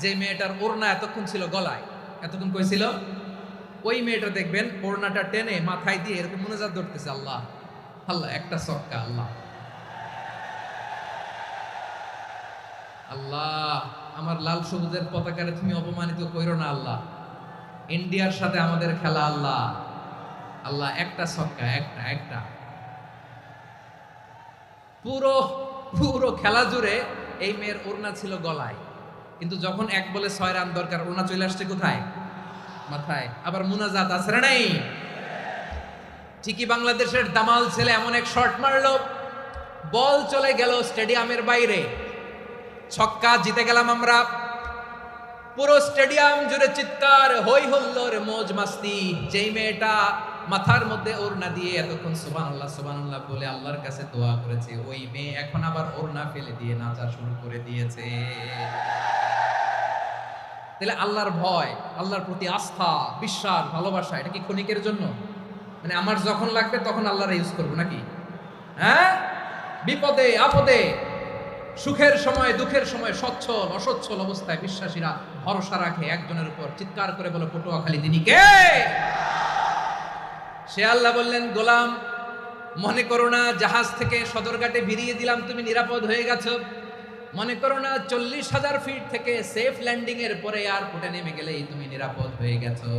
যে মেয়েটার ওড়না এতক্ষণ ছিল গলায়, এতক্ষণ কই ছিল, ওই মেয়েটা দেখবেন ওড়নাটা টেনে মাথায় দিয়ে এরকম মুনাজাত ধরতেছে, আল্লাহ আল্লাহ, একটা সক্কা, আল্লাহ আল্লাহ, আমার লাল সবুজের পতাকারে তুমি অপমানিত কইরো না আল্লাহ, ইন্ডিয়ার সাথে আমাদের খেলা আল্লাহ আল্লাহ, একটা সক্কা, একটা একটা। পুরো পুরো খেলা জুড়ে এই মেয়ের ওড়না ছিল গলায়, কিন্তু যখন 1 বলে 6 রান দরকার, ওড়না চলে আসছে কোথায়? মাথায়। আবার মুনাজাত আছে না নাই? ঠিকই বাংলাদেশের দামাল ছেলে এমন এক শট মারলো, বল চলে গেল স্টেডিয়ামের বাইরে, ছক্কা, জিতে গেলাম আমরা। পুরো স্টেডিয়াম জুড়ে চিৎকার, হই হুল্লোড়, মৌজ মাস্তি। যেই মেয়েটা মাথার মধ্যে ওড়না দিয়ে এতক্ষণ সুবহানাল্লাহ সুবহানাল্লাহ বলে আল্লাহর কাছে দোয়া করেছে, ওই মেয়ে এখন আবার ওড়না ফেলে দিয়ে নাচা শুরু করে দিয়েছে। তাহলে আল্লাহর ভয়, আল্লাহর প্রতি আস্থা, বিশ্বাস, ভালোবাসা, এটা কি ক্ষণিকের জন্য? মানে আমার যখন লাগবে তখন আল্লাহর ইউজ করবো নাকি? হ্যাঁ, বিপদে আপদে, সুখের সময় দুঃখের সময়, সচ্ছল অসচ্ছল অবস্থায় বিশ্বাসীরা ভরসা রাখে একজনের উপর। চিৎকার করে বলো পটুয়াখালী তিনি কে? সে আল্লাহ বললেন, গোলাম মনে করো না জাহাজ থেকে সদরঘাটে ভিড়িয়ে দিলাম, তুমি নিরাপদ হয়ে গেছো। মনে করো না 40,000 ফিট থেকে সেফ ল্যান্ডিং এর পরে এয়ারপোর্টে নেমে গেলেই তুমি নিরাপদ হয়ে গেছো।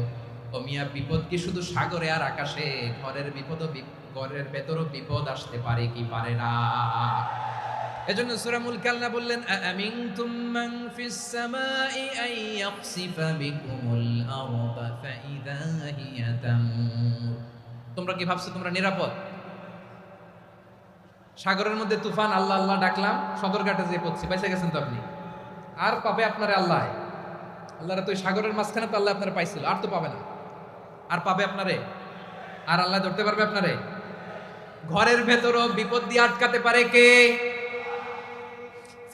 ও মিয়া, বিপদ কি শুধু সাগরে আর আকাশে? ঘরের বিপদও, ঘরের ভেতরও বিপদ আসতে পারে কি পারে না? এজন্য সূরা মুলক আল্লাহ বললেন আমিনতুম মান ফিস সামাই আন ইয়াখসিফা বিকুমুল আরদা ফাইদা হিয়া তামুর। তোমরা কি ভাবছো তোমরা নিরাপদ? সাগরের মধ্যে তুফান, আল্লাহ আল্লাহ ডাকলাম, সদরঘাটে যেয়ে পড়ছি, পাইছে গেছেন তো আপনি। আর পাবে আপনারে আল্লাহ? আল্লাহরা তো ওই সাগরের মাঝখানে তো আল্লাহ আপনারা পাইছিল, আর তো পাবে না। আর পাবে আপনারে? আর আল্লাহ ধরতে পারবে আপনারে? ঘরের ভেতরও বিপদ দিয়ে আটকাতে পারে কে?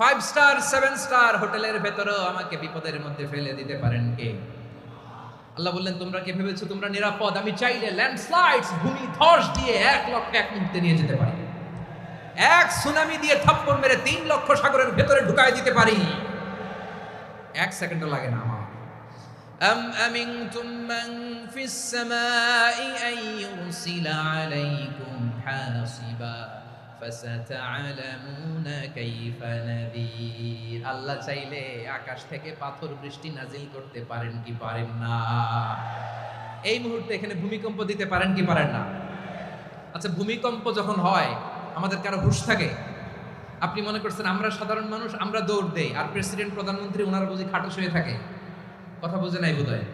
5 স্টার 7 স্টার হোটেলের ভেতরেও আমাকে বিপদের মধ্যে ফেলে দিতে পারেন কে? আল্লাহ বললেন তোমরা কি ভেবেছো তোমরা নিরাপদ? আমি চাইলে ল্যান্ডস্লাইডস, ভূমি ধস দিয়ে 1 লক্ষ 1 মুহূর্তে নিয়ে যেতে পারি। এক সুনামি দিয়ে থাপ্পড় মেরে 3 লক্ষ সাগরের ভেতরে ঢুকায় দিতে পারি। 1 সেকেন্ডও লাগে না আমার। আম আমিনতুম মান ফিস সামাই আন ইউরসিলা আলাইকুম হাসিবা ফাসাতা'লামুনা কাইফা নাযীর। আল্লাহ চাইলে আকাশ থেকে পাথর বৃষ্টি নাজিল করতে পারেন কি পারেন না? এই মুহূর্তে এখানে ভূমিকম্প দিতে পারেন কি পারেন না? আচ্ছা, ভূমিকম্প যখন হয় আমাদের কারো হুঁশ থাকে? আপনি মনে করছেন আমরা সাধারণ মানুষ, আমরা দৌড় দেই, আর প্রেসিডেন্ট প্রধানমন্ত্রী ওনারা বুঝি খাটো শুয়ে থাকে? কথা বুঝে নাই বোধহয়।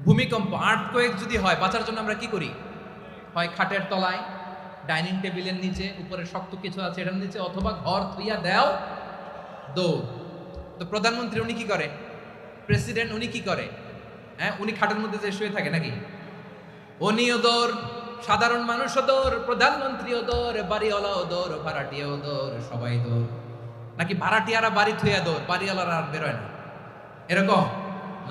ভূমিকম্প, আর্থকোয়েক যদি হয়, বাঁচার জন্য আমরা কি করি? হয় খাটের তলায়, ডাইনিং টেবিলের নিচে, উপরে শক্ত কিছু আছে এটার নিচে, অথবা ঘর থুইয়া দেও দৌড়। তো প্রধানমন্ত্রী উনি কি করে? প্রেসিডেন্ট উনি কি করে? হ্যাঁ, উনি খাটের মধ্যে যে শুয়ে থাকে নাকি? উনিও দৌড়, সাধারণ মানুষও দৌড়, প্রধানমন্ত্রীও দৌড়, বাড়িওয়ালাও দৌড়, ভাড়াটিয়াও দৌড়, সবাই দৌড়। নাকি ভাড়াটিয়ারা বাড়ি থুইয়া দৌড়, বাড়িওয়ালারা আর বেরোয় না? এরকম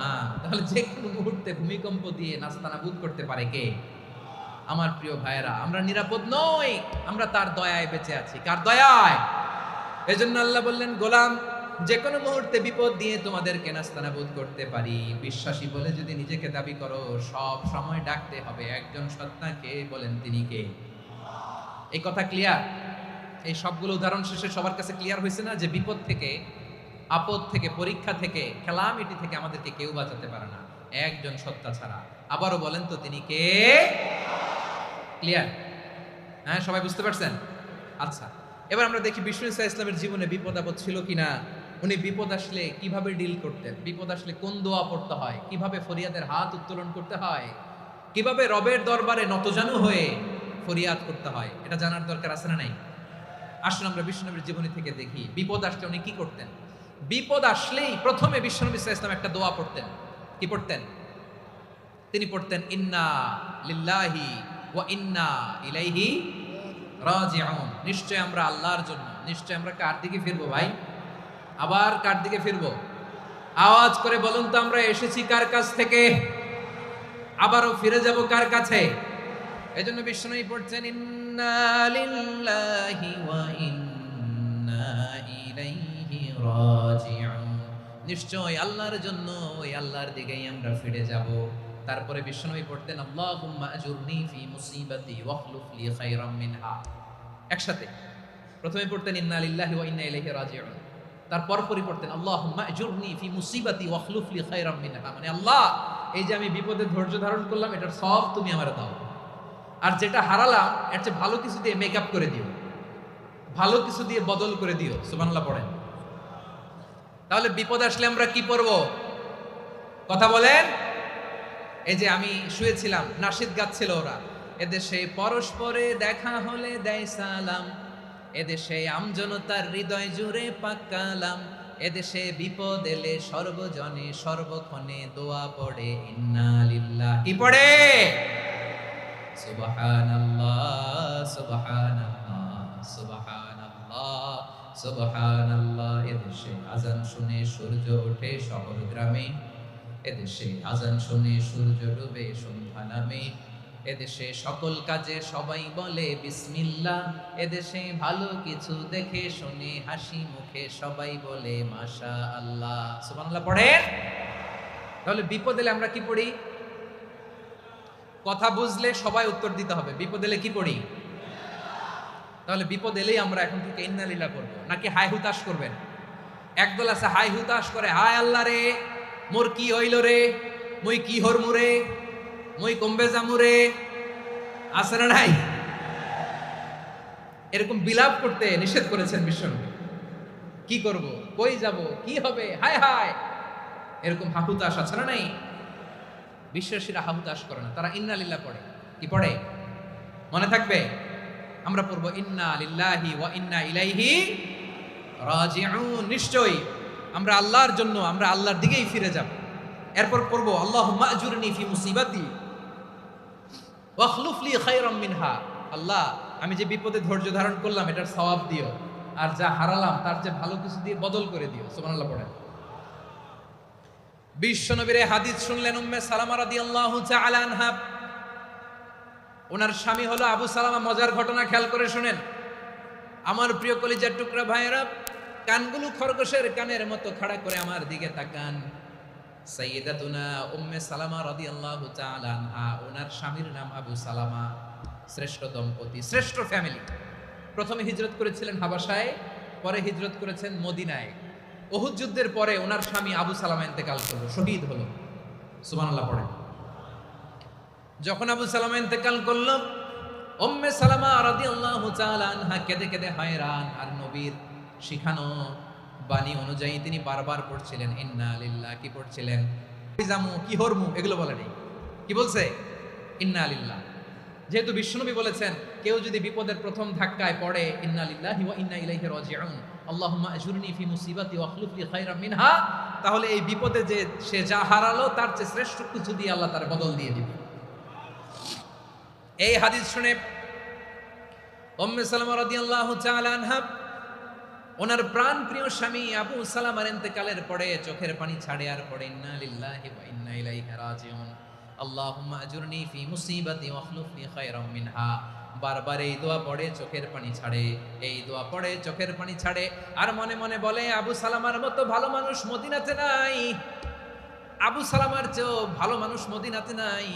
না। তাহলে যে কোনো মুহূর্তে ভূমিকম্প দিয়ে নাস্তানাবুদ করতে পারে কে? আমার প্রিয় ভাইয়েরা, আমরা নিরাপদ নই, আমরা তার দয়ায় বেঁচে আছি। কার দয়ায়? এজন্য আল্লাহ বললেন গোলাম, যে কোনো মুহূর্তে বিপদ দিয়ে তোমাদেরকে নাস্তানাবুদ করতে পারি। বিশ্বাসী বলে যদি নিজেকে দাবি করো, সব সময় ডাকতে হবে একজন সত্তাকে। বলেন তিনি কে? এই কথা ক্লিয়ার? এই সবগুলো উদাহরণ শেষে সবার কাছে ক্লিয়ার হয়েছে না যে বিপদ থেকে, আপদ থেকে, পরীক্ষা থেকে, ক্যালামিটি থেকে আমাদেরকে কেউ বাঁচাতে পারে না একজন সত্তা ছাড়া। আবারও বলেন তো তিনি কে? ক্লিয়ার? হ্যাঁ, সবাই বুঝতে পারছেন? আচ্ছা, এবার আমরা দেখি বিষ্ণু ইসা ইসলামের জীবনে বিপদ আপদ ছিল কিনা। উনি বিপদ আসলে কিভাবে ডিল করতেন, বিপদ আসলে কোন দোয়া পড়তে হয়, কিভাবে ফরিয়াদের হাত উত্তোলন করতে হয়, কিভাবে রবের দরবারে নতজানু হয়ে ফরিয়াদ করতে হয়, এটা জানার দরকার আছে না নাই? আসুন আমরা বিষ্ণুনবীর জীবনী থেকে দেখি বিপদ আসলে উনি কি করতেন। বিপদ আসলেই প্রথমে বিষ্ণুনবী সাল্লাল্লাহু আলাইহি ওয়াসাল্লাম একটা দোয়া পড়তেন। কি পড়তেন? তিনি পড়তেন ইন্না লিল্লাহি ওয়া ইন্না ইলাইহি রাজিউন। নিশ্চয় আমরা আল্লাহর জন্য, নিশ্চয় আমরা কার দিকে ফিরবো ভাই? আবার কার দিকে ফিরবো? আওয়াজ করে বলুন তো, আমরা এসেছি কার কাছ থেকে, আবারও ফিরে যাব কার কাছে? এজন্য বিষ্ণুই পড়ছেন ইন্না লিল্লাহি ওয়া ইন্না ইলাইহি রাজিউন। নিশ্চয় আল্লাহর জন্য, ওই আল্লাহর দিকেই আমরা ফিরে যাব। তারপরে বিষ্ণুই পড়তেন আল্লাহুম্মা আজুরনি ফি মুসিবাতি ওয়াখলুফ লি খায়রাম মিনহা। একসাথে প্রথমে পড়তেন ইন্না লিল্লাহি ওয়া ইন্না ইলাইহি রাজিউন, তারপর পড়তেন আল্লাহুম্মা আজুরনি ফি মুসিবাতি ওয়াখলুফ লি খায়রাম মিনহা। মানে আল্লাহ, এই যে আমি বিপদে ধৈর্য ধারণ করলাম, এটার সব তুমি আমারে দাও, আর যেটা হারালাম এর চেয়ে ভালো কিছু দিয়ে মেকআপ করে দিও, ভালো কিছু দিয়ে বদল করে দিও। সুবহানাল্লাহ পড়েন। তাহলে বিপদ আসলে আমরা কি পড়ব? কথা বলেন। এই যে আমি শুয়েছিলাম, নাশিদ গাচ্ছিল ওরা, এদেশে পরস্পরে দেখা হলে দেয় সালাম, এদেশে আমজনতার হৃদয় জুড়ে পাকালাম, এদেশে বিপদ এলে সর্বজনে সর্বক্ষণে দোয়া পড়ে ইন্না লিল্লাহি। কি পড়ে? সুবহানাল্লাহ সুবহানাল্লাহ সুবহানাল্লাহ সুবহানাল্লাহ। এদেশে আজান শুনে সূর্য ওঠে শহর গ্রামে, এদেশে আজান শুনে সূর্য ডুবে সন্ধ্যা নামে, এদেশে সকল কাজে সবাই বলে বিসমিল্লাহ, এদেশে ভালো কিছু দেখে শুনে হাসি মুখে সবাই বলে মাশাআল্লাহ। সুবহানাল্লাহ পড়েন। তাহলে বিপদ এলে আমরা কি পড়ি? কথা বুঝলে সবাই উত্তর দিতে হবে। বিপদ এলে কি পড়ি? তাহলে বিপদ এলেই আমরা এখন থেকে ইন্না লিল্লাহ করব, নাকি হাই হুতাশ করবেন? একদল আছে হাই হুতাশ করে, হায় আল্লাহ রে মোর কি হইল রে, মুই কি হরমু রে, মুই কমবে জামু রে। আছে না নাই? এরকম বিলাপ করতে নিষেধ করেছেন বিশ্বনবী। কি করব, কই যাব, কি হবে, হায় হায়, এরকম হাহুতাশ আছে না নাই? বিশ্বাসীরা হাহুতাশ করে না, তারা ইন্না লিল্লাহ পড়ে। কি পড়ে মনে থাকবে? আমরা পড়বো ইন্না লিল্লাহি ওয়া ইন্না ইলাইহি রাজিউন। নিশ্চয়ই আমরা আল্লাহর জন্য, আমরা আল্লাহর দিকেই ফিরে যাব। এরপর পড়বো আল্লাহুম্মা আজুরনি ফি মুসিবাতি ওয়া খলুফ লি খায়রাম মিনহা। আল্লাহ, আমি যে বিপদে ধৈর্য ধারণ করলাম এটার সওয়াব দিও, আর যা হারালাম তার চেয়ে ভালো কিছু দিয়ে বদল করে দিও। সুবহানাল্লাহ পড়েন। বিশ্বনবীর হাদিস শুনলেন উম্মে সালামা রাদিয়াল্লাহু তাআলা আনহা। ওনার স্বামী হলো আবু সালামা। মজার ঘটনা খেয়াল করে শুনেন আমার প্রিয় কলিজার টুকরা ভাইয়েরা। কানগুলো খরগোশের কানের মতো খাড়া করে আমার দিকে তাকান। সাইয়্যিদাতুনা উম্মে সালামা রাদিয়াল্লাহু তাআলা আনহা, ওনার স্বামীর নাম আবু সালামা। শ্রেষ্ঠ দম্পতি, শ্রেষ্ঠ ফ্যামিলি। প্রথমে হিজরত করেছিলেন হাবাসায়, পরে হিজরত করেছেন মদিনায়। উহুদ যুদ্ধের পরে ওনার স্বামী আবু সালামা ইন্তেকাল করলো, শহীদ হলো। সুবহানাল্লাহ পড়েন। যখন আবু সালামা ইন্তেকাল করলো, উম্মে সালামা রাদিয়াল্লাহু তাআলা আনহা কেঁদে কেঁদে হয়রান। আর নবীর শিখানো বাণী অনুযায়ী তিনি বারবার পড়ছিলেন ইন্না লিল্লাহ। কি পড়ছিলেন? জামু কি হরমু এগুলো বলে নেই, কি বলছে? ইন্না লিল্লাহ। যেহেতু বিশ্বনবী বলেছেন কেউ যদি বিপদের প্রথম ধাক্কায় পড়ে ইন্না লিল্লাহি ওয়া ইন্না ইলাইহি রাজিউন, আল্লাহুম্মা আজুরনি ফি মুসিবাতি ওয়া খলুফ লি খায়রাম মিনহা, তাহলে এই বিপদে যে সে যা হারালো তার চেয়ে শ্রেষ্ঠ কিছু দিয়ে আল্লাহ তার বদল দিয়ে দিবে। এই হাদিস শুনে উম্মে সালামা রাদিয়াল্লাহু তাআলা আনহা ওনার প্রাণ প্রিয় স্বামী আবু সালামার ইন্তেকালের পরে চোখের পানি ছাড়ে আর পড়ে ইন্না লিল্লাহি ওয়া ইন্না ইলাইহি রাজিউন, আল্লাহুম্মা আজুরনি ফি মুসিবাতি ওয়া খলুফ লি খায়রাম মিনহা। বারবার এই দোয়া পড়ে চোখের পানি ছাড়ে, এই দোয়া পড়ে চোখের পানি ছাড়ে, আর মনে মনে বলে আবু সালামার মতো ভালো মানুষ মদিনাতে নাই, আবু সালামার চেয়েও ভালো মানুষ মদিনাতে নাই,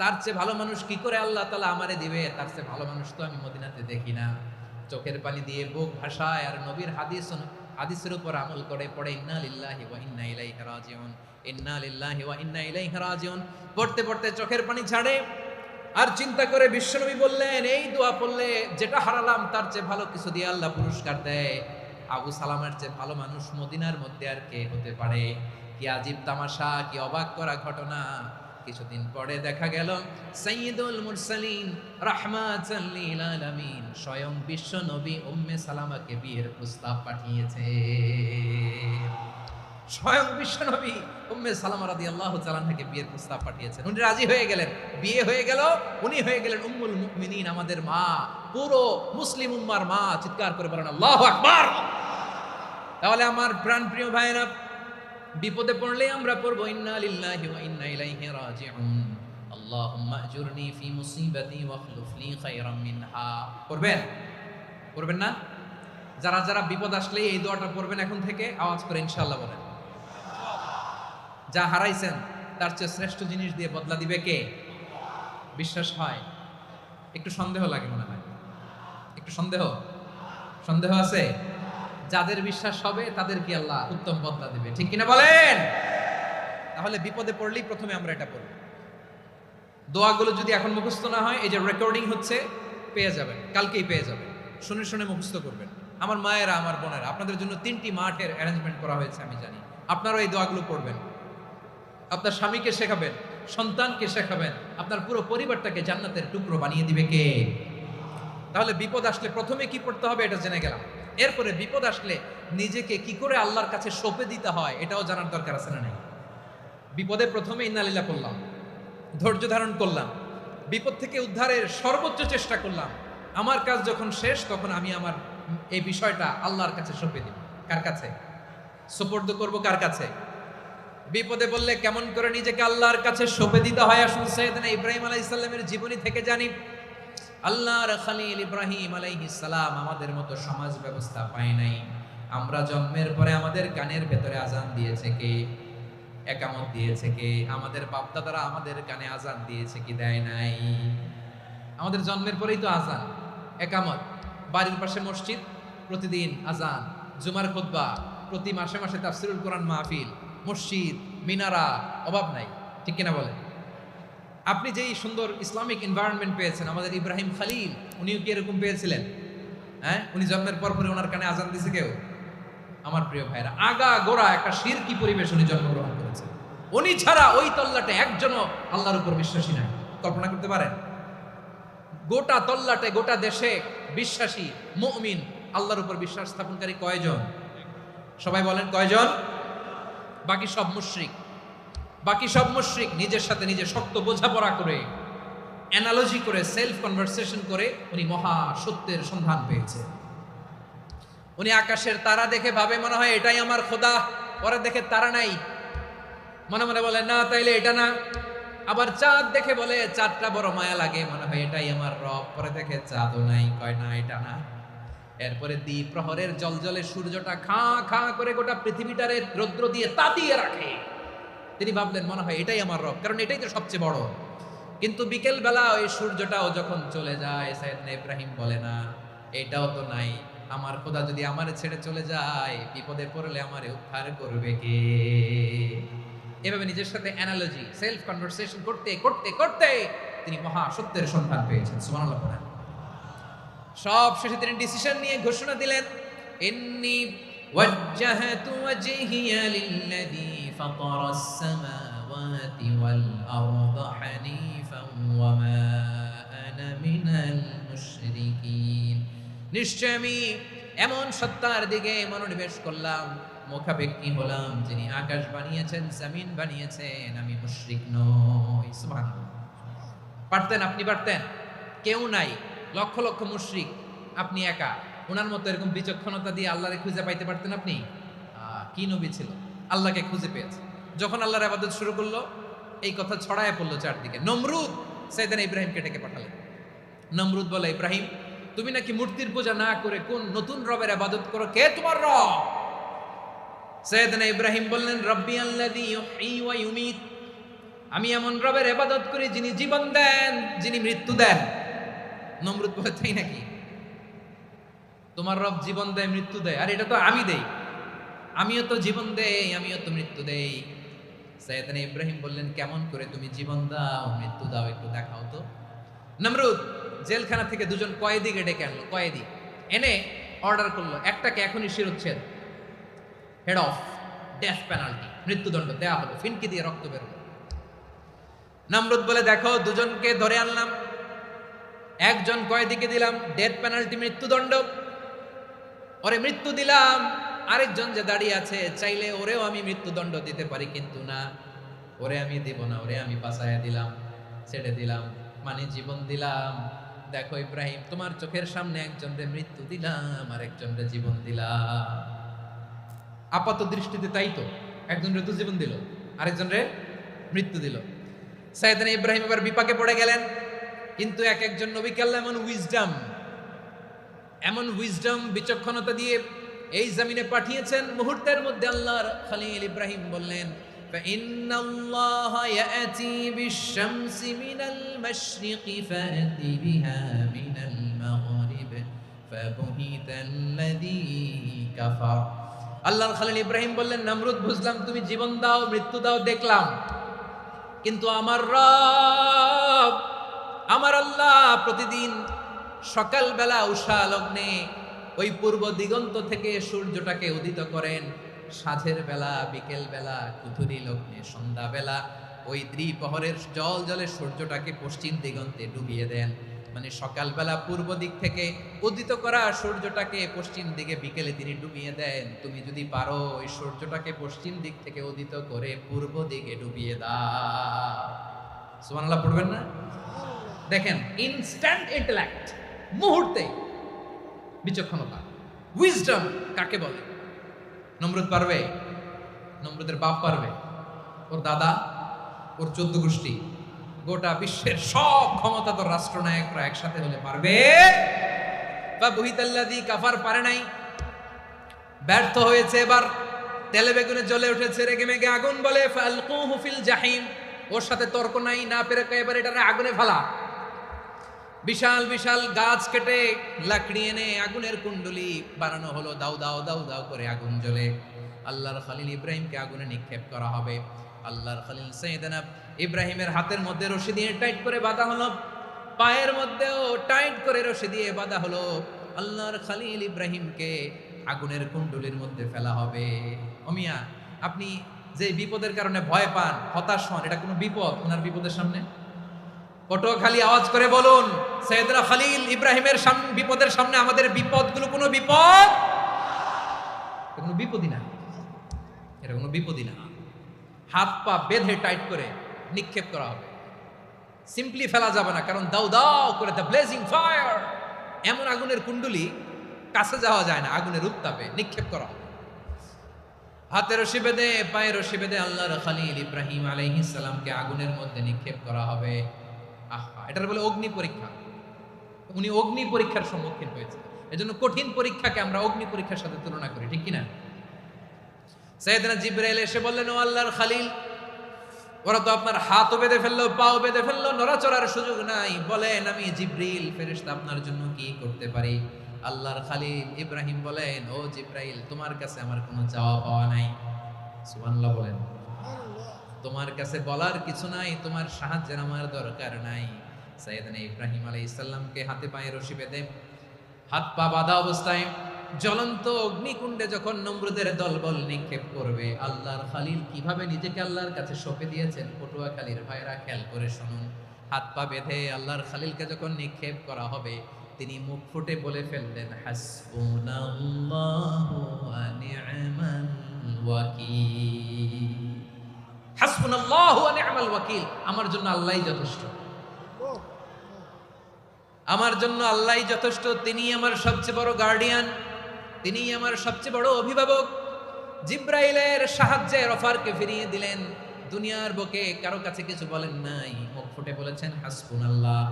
তার চেয়ে ভালো মানুষ কি করে আল্লাহ তাআলা আমারে দিবে, তার চেয়ে ভালো মানুষ তো আমি মদিনাতে দেখি না। চোখের পানি দিয়ে বুক ভাসায় আর নবীর হাদিসের উপর আমল করে পড়ে ইন্না লিল্লাহি ওয়া ইন্না ইলাইহি রাজিউন, ইন্না লিল্লাহি ওয়া ইন্না ইলাইহি রাজিউন। পড়তে পড়তে চোখের পানি ছাড়ে আর চিন্তা করে বিশ্বনবী বললেন এই দোয়া পড়লে যেটা হারালাম তার চেয়ে ভালো কিছু দিয়ে আল্লাহ পুরস্কার দেয়। আবু সালামার চেয়ে ভালো মানুষ মদিনার মধ্যে আর কে হতে পারে? কি আজীব তামাশা, কি অবাক করা ঘটনা। কিছুদিন পরে দেখা গেল সাইয়্যিদুল মুরসালিন রাহমাতাল লিল আলামিন স্বয়ং বিশ্ব নবী উম্মে সালামাকে বিয়ের প্রস্তাব পাঠিয়েছে। স্বয়ং বিশ্ব নবী উম্মে সালামা রাদিয়াল্লাহু তাআলা আনহাকে বিয়ের প্রস্তাব পাঠিয়েছেন। উনি রাজি হয়ে গেলেন, বিয়ে হয়ে গেল, উনি হয়ে গেলেন উম্মুল মুমিনিন, আমাদের মা, পুরো মুসলিম উম্মার মা। চিৎকার করে বলেন আল্লাহু আকবার। তাহলে আমার প্রাণ প্রিয় ভাইরা, বিপদে পড়লে আমরা পড়বো ইন্না লিল্লাহি ওয়া ইন্না ইলাইহি রাজিউন, আল্লাহুম্মা আজুরনি ফি মুসিবাতি ওয়া খলুফ লি খায়রাম মিনহা। পড়বেন? পড়বেন না? যারা যারা বিপদ আসলে এই দোয়াটা পড়বেন এখন থেকে আওয়াজ করে ইনশাআল্লাহ বলেন। যা হারাইছেন তার চেয়ে শ্রেষ্ঠ জিনিস দিয়ে বদলা দিবে কে? বিশ্বাস হয়? একটু সন্দেহ লাগে মনে হয়, একটু সন্দেহ সন্দেহ আছে? যাদের বিশ্বাস হবে তাদের কি আল্লাহ উত্তম বদলা দিবে, ঠিক কিনা বলেন? তাহলে বিপদে পড়লেই প্রথমে আমরা এটা পড়ব। দোয়াগুলো যদি এখন মুখস্থ না হয়, এই যে রেকর্ডিং হচ্ছে, পেয়ে যাবেন, কালকেই পেয়ে যাবেন। শুনে শুনে মুখস্থ করবেন। আমার মায়েরা, আমার বোনেরা, আপনাদের জন্য 3টি মাঠের অ্যারেঞ্জমেন্ট করা হয়েছে, আমি জানি। আপনারাও এই দোয়াগুলো পড়বেন, আপনার স্বামীকে শেখাবেন, সন্তানকে শেখাবেন, আপনার পুরো পরিবারটাকে জান্নাতের টুকরো বানিয়ে দিবে কে? তাহলে বিপদ আসলে প্রথমে কি পড়তে হবে এটা জেনে গেলাম। এরপরে বিপদ আসলে নিজেকে কি করে আল্লাহর কাছে সঁপে দিতে হয় এটাও জানার দরকার আছে না? নাই? বিপদে প্রথমে ইন্না লিল্লাহ করলাম, ধৈর্য ধারণ করলাম, বিপদ থেকে উদ্ধারের সর্বোচ্চ চেষ্টা করলাম। আমার কাজ যখন শেষ তখন আমি আমার এই বিষয়টা আল্লাহর কাছে সঁপে দিব। কার কাছে সুপর্দ করব? কার কাছে? বিপদে বললে কেমন করে নিজেকে আল্লাহর কাছে সঁপে দিতে হয় আসুন সাইয়েদনা ইব্রাহিম আলাইহিস সালামের জীবনী থেকে জানি। আল্লাহর খলিল ইব্রাহিম আলাইহিস সালাম আমাদের মতো সমাজ ব্যবস্থা পায় নাই। আমরা জন্মের পরে আমাদের কানের ভেতরে আজান দিয়েছে কে? একামত দিয়েছে কে? আমাদের বাপদাদারা আমাদের কানে আজান দিয়েছে কি দেয় নাই? আমাদের জন্মের পরেই তো আজান, একামত, বাড়ির পাশে মসজিদ, প্রতিদিন আজান, জুমার খুতবা, প্রতি মাসে মাসে তাফসিরুল কোরআন মাহফিল, মসজিদ, মিনারা, অভাব নাই, ঠিক কিনা বলে? আপনি যেই সুন্দর ইসলামিক এনভায়রনমেন্ট পেয়েছেন, আমাদের ইব্রাহিম খলিল উনিও কি এরকম পেয়েছিলেন? হ্যাঁ, উনি জন্মের পর পরে ওনার কানে আজান দিছে কেউ? আমার প্রিয় ভাইরা, আগা গোড়া একটা শিরকি পরিবেশ উনি জন্মগ্রহণ করেছেন। উনি ছাড়া ওই তল্লাটে একজনও আল্লাহর উপর বিশ্বাসী নাই। কল্পনা করতে পারেন? গোটা তল্লাটে, গোটা দেশে বিশ্বাসী মুমিন, আল্লাহর উপর বিশ্বাস স্থাপনকারী কয়জন? সবাই বলেন কয়জন? বাকি সব মুশরিক। বাকি সব মুশরিক নিজের সাথে নিজে শক্ত বোঝাপড়া করে, অ্যানালজি করে, সেলফ কনভারসেশন করে উনি মহা সত্যের সন্ধান পেয়েছে। উনি আকাশের তারা দেখে ভাবে মনে হয় এটাই আমার খোদা, পরে দেখে তারা নাই, মনে মনে বলে না তাইলে এটা না। আবার চাঁদ দেখে বলে চাঁদটা বড় মায়া লাগে, মনে হয় এটাই আমার রব, পরে দেখে চাঁদও নাই, কয় না এটা না। এরপরে দ্বীপ প্রহরের জলজলে সূর্যটা খাঁ খাঁ করে গোটা পৃথিবীটারে রৌদ্র দিয়ে তাতিয়ে রাখে। তিনি ভাবলেন মনে হয় এটাই আমার রব, কারণ এটাই তো সবচেয়ে বড়। কিন্তু বিকেল বেলা ওই সূর্যটাও যখন চলে যায়, সাইয়েদনা ইব্রাহিম বলে না এটাও তো নাই, আমার খোদা যদি আমারে ছেড়ে চলে যায়, বিপদে পড়লে আমারে উদ্ধার করবে কে? এভাবে নিজের সাথে অ্যানালজি, সেলফ কনভারসেশন করতে করতে করতে তিনি মহা সত্যের সন্ধান পেয়েছেন। সুবহানাল্লাহ। সব শেষে তিনি ডিসিশন নিয়ে ঘোষণা দিলেন, ইন্নী ওয়াজ্জাহাতু ওয়াজহিয়া লিল্লাযী ফাতারাস সামাওয়াতি ওয়াল আরদা হানিফান ওয়া মা আনা মিনাল মুশরিকিন। নিশ্চয় আমি এমন সত্তার দিকে মনোনিবেশ করলাম, মুখাপেক্ষী হলাম, যিনি আকাশ বানিয়েছেন, জমিন বানিয়েছেন, আমি মুশরিক নই। সুবহানাল্লাহ। পারতেন? আপনি পারতেন? কেউ নাই, লক্ষ লক্ষ মুশরিক, আপনি একা। ওনার মতো এরকম বিচক্ষণতা দিয়ে আল্লাহরে খুঁজে পাইতে পারতেন আপনি? কি নবী ছিল, আল্লাহকে খুঁজে পেয়েছে। যখন আল্লাহর ইবাদত শুরু করলো, এই কথা ছড়ায় পড়লো চারদিকে। নমরুদ সাইয়েদনা ইব্রাহিমকে ডেকে পাঠালেন। নমরুদ বলে, ইব্রাহিম তুমি নাকি মূর্তির পূজা না করে কোন নতুন রবের ইবাদত করো, কে তোমার রব? সাইয়েদনা ইব্রাহিম বললেন, রব্বি আল্লাযী ইউহয়ী ওয়া ইউমীত, আমি এমন রবের ইবাদত করি যিনি জীবন দেন, যিনি মৃত্যু দেন। নমরুদ বলে, তাই নাকি? তোমার রব জীবন দেয়, মৃত্যু দেয়, আর এটা তো আমি দেই। আমিও তো জীবন দেই, আমিও তো মৃত্যু দেই। সাইয়েদনা ইব্রাহিম বললেন, কেমন করে তুমি জীবন দাও, মৃত্যু দাও, একটু দেখাও তো। নমরুদ জেলখানা থেকে দুজন কয়েদিকে ডেকে আনলো। কয়েদি এনে অর্ডার করলো, একটাকে এখনই শিরোচ্ছেদ, হেড অফ, ডেথ পেনাল্টি, মৃত্যুদণ্ড দেয়া হলো, ফিনকি দিয়ে রক্ত বেরোলো। নমরুদ বলে, দেখো দুজনকে ধরে আনলাম, একজন কয়েদিকে দিলাম ডেথ পেনাল্টি, মৃত্যুদণ্ড, ওরে মৃত্যু দিলাম। আরেকজন যে দাঁড়িয়ে আছে, চাইলে ওরেও আমি মৃত্যুদণ্ড দিতে পারি, কিন্তু না, ওরে আমি দিব না, ওরে আমি বাঁচাইয়া দিলাম, ছেড়ে দিলাম, মানে জীবন দিলাম। দেখো ইব্রাহিম, তোমার চোখের সামনে একজনরে মৃত্যু দিলাম, আর একজনরে জীবন দিলাম। আপাত দৃষ্টিতে তাই তো, একজনরে তো জীবন দিল, আরেকজনরে মৃত্যু দিল। সাইয়েদনা ইব্রাহিম এবার বিপাকে পড়ে গেলেন। কিন্তু এক একজন নবীকে আল্লাহ এমন উইজডম বিচক্ষণতা দিয়ে এই জমিনে পাঠিয়েছেন, মুহূর্তের মধ্যে আল্লাহর খলিল ইব্রাহিম বললেন, فإن الله يأتي بالشمس من المشرق فأتي بها من المغرب فبهت الذي كفر। আল্লাহর খলিল ইব্রাহিম বললেন, নমরুদ বুঝলাম তুমি জীবন দাও, মৃত্যু দাও, দেখলাম, কিন্তু আমার রব, আমার আল্লাহ প্রতিদিন সকালবেলা উষা লগ্নে ওই পূর্ব দিগন্ত থেকে সূর্যটাকে উদিত করেন, সাঁঝের বেলা, বিকেল বেলা, কুথুরি লগ্নে, সন্ধ্যা বেলা ওই দ্বিপ্রহরের জল জলে সূর্যটাকে পশ্চিম দিগন্তে ডুবিয়ে দেন। মানে সকালবেলা পূর্ব দিক থেকে উদিত করা সূর্যটাকে পশ্চিম দিকে বিকেলে তিনি ডুবিয়ে দেন। তুমি যদি পারো ওই সূর্যটাকে পশ্চিম দিক থেকে উদিত করে পূর্ব দিকে ডুবিয়ে দাও। সুবহানাল্লাহ পড়বেন না? দেখেন, ইনস্ট্যান্ট ইন্টেলেক্ট, মুহূর্তে বিচক্ষণতা, উইজডম কাকে বলে? নমরুদ পারবে? নমরুদের বাপ পারবে? ওর দাদা, ওর 14 গোষ্ঠী, গোটা বিশ্বের সব ক্ষমতাধর রাষ্ট্রনায়করা একসাথে হলে পারবে? বা বুহিতাল্লাযী কাফার পারে নাই, ব্যর্থ হয়েছে। এবার তেলে বেগুনে জ্বলে উঠেছে, রেগে মেগে আগুন বলে, ফালকুহু ফিল জাহিম, ওর সাথে তর্ক নাই, না পেরে এবার এটারে আগুনে ফেলা। বিশাল বিশাল গাছ কেটে লাকড়ি এনে আগুনের কুণ্ডলি বানানো হলো, দাও দাও দাও দাও করে আগুন জ্বলে। আল্লাহর খলিল ইব্রাহিমকে আগুনে নিক্ষেপ করা হবে। আল্লাহর খলিল সাইয়েদনা ইব্রাহিমের হাতের মধ্যে রশি দিয়ে টাইট করে বাঁধা হলো, পায়ের মধ্যেও টাইট করে রশি দিয়ে বাঁধা হলো। আল্লাহর খলিল ইব্রাহিমকে আগুনের কুণ্ডলীর মধ্যে ফেলা হবে। অমিয়া, আপনি যে বিপদের কারণে ভয় পান, হতাশ হন, এটা কোনো বিপদ ওনার বিপদের সামনে? পটুয়াখালী আওয়াজ করে বলুন, সৈয়দনা খলিল ইব্রাহিমের বিপদের সামনে আমাদের বিপদগুলো কোনো বিপদ? এটা কোনো বিপদই না, এটা কোনো বিপদই না। হাত পা বেঁধে টাইট করে নিক্ষেপ করা হবে, সিম্পলি ফেলা যাবে না, কারণ দাও দাও করে দ্য ব্লেজিং ফায়ার, এমন আগুনের কুণ্ডলী, কাছে যাওয়া যায় না, আগুনের উত্তাপে নিক্ষেপ করা হবে। হাতে রশি বেঁধে পায়ে রশি বেঁধে আল্লাহর খলিল ইব্রাহিম আলাইহিস সালামকে আগুনের মধ্যে নিক্ষেপ করা হবে। আহা, এটার বলে অগ্নি পরীক্ষা। উনি অগ্নি পরীক্ষার সম্মুখীন হয়েছে, এজন্য কঠিন পরীক্ষাকে আমরা অগ্নি পরীক্ষার সাথে তুলনা করি, ঠিক কিনা? সাইয়েদনা জিবরাইল এসে বললেন, ও আল্লাহর খলিল, ওরা তো আপনার হাতও বেঁধে ফেললো, পাও বেঁধে ফেললো, নড়াচড়ার সুযোগ নাই, বলেন আমি জিবরিল ফেরেশতা আপনার জন্য কি করতে পারি? আল্লাহর খলিল ইব্রাহিম বলেন, ও জিবরাইল, তোমার কাছে আমার কোনো চাওয়া পাওয়া নাই। সুবহানাল্লাহ বলেন। তোমার কাছে বলার কিছু নাই, তোমার সাহায্যের আমার দরকার নাই। সাইয়েদনা ইব্রাহিম আলাইহিস সালামকে হাতে পায়ে রশি বেঁধে হাত পা বাঁধা অবস্থায় জ্বলন্ত অগ্নিকুণ্ডে যখন নমরুদের দলবল নিক্ষেপ করবে, আল্লাহর খলিল কিভাবে নিজেকে আল্লাহর কাছে সঁপে দিয়েছেন, পটুয়াখালীর ভাইরা খেয়াল করে শুনুন। হাত পা বেঁধে আল্লাহর খলিলকে যখন নিক্ষেপ করা হবে, তিনি মুখ ফুটে বলে ফেললেন, হাসবুনাল্লাহু ওয়া নি'মাল ওয়াকিল। হাসবুনাল্লাহু ওয়া নি'মাল ওয়াকিল, আমার জন্য আল্লাহই যথেষ্ট, আমার জন্য আল্লাহই যথেষ্ট, তিনি আমার সবচেয়ে বড় গার্ডিয়ান, তিনি আমার সবচেয়ে বড় অভিভাবক। জিব্রাইলের সাহায্যে অফারকে ফিরিয়ে দিলেন, দুনিয়ার বুকে কারো কাছে কিছু বলেন নাই, মুখ ফুটে বলেছেন হাসবুনাল্লাহ।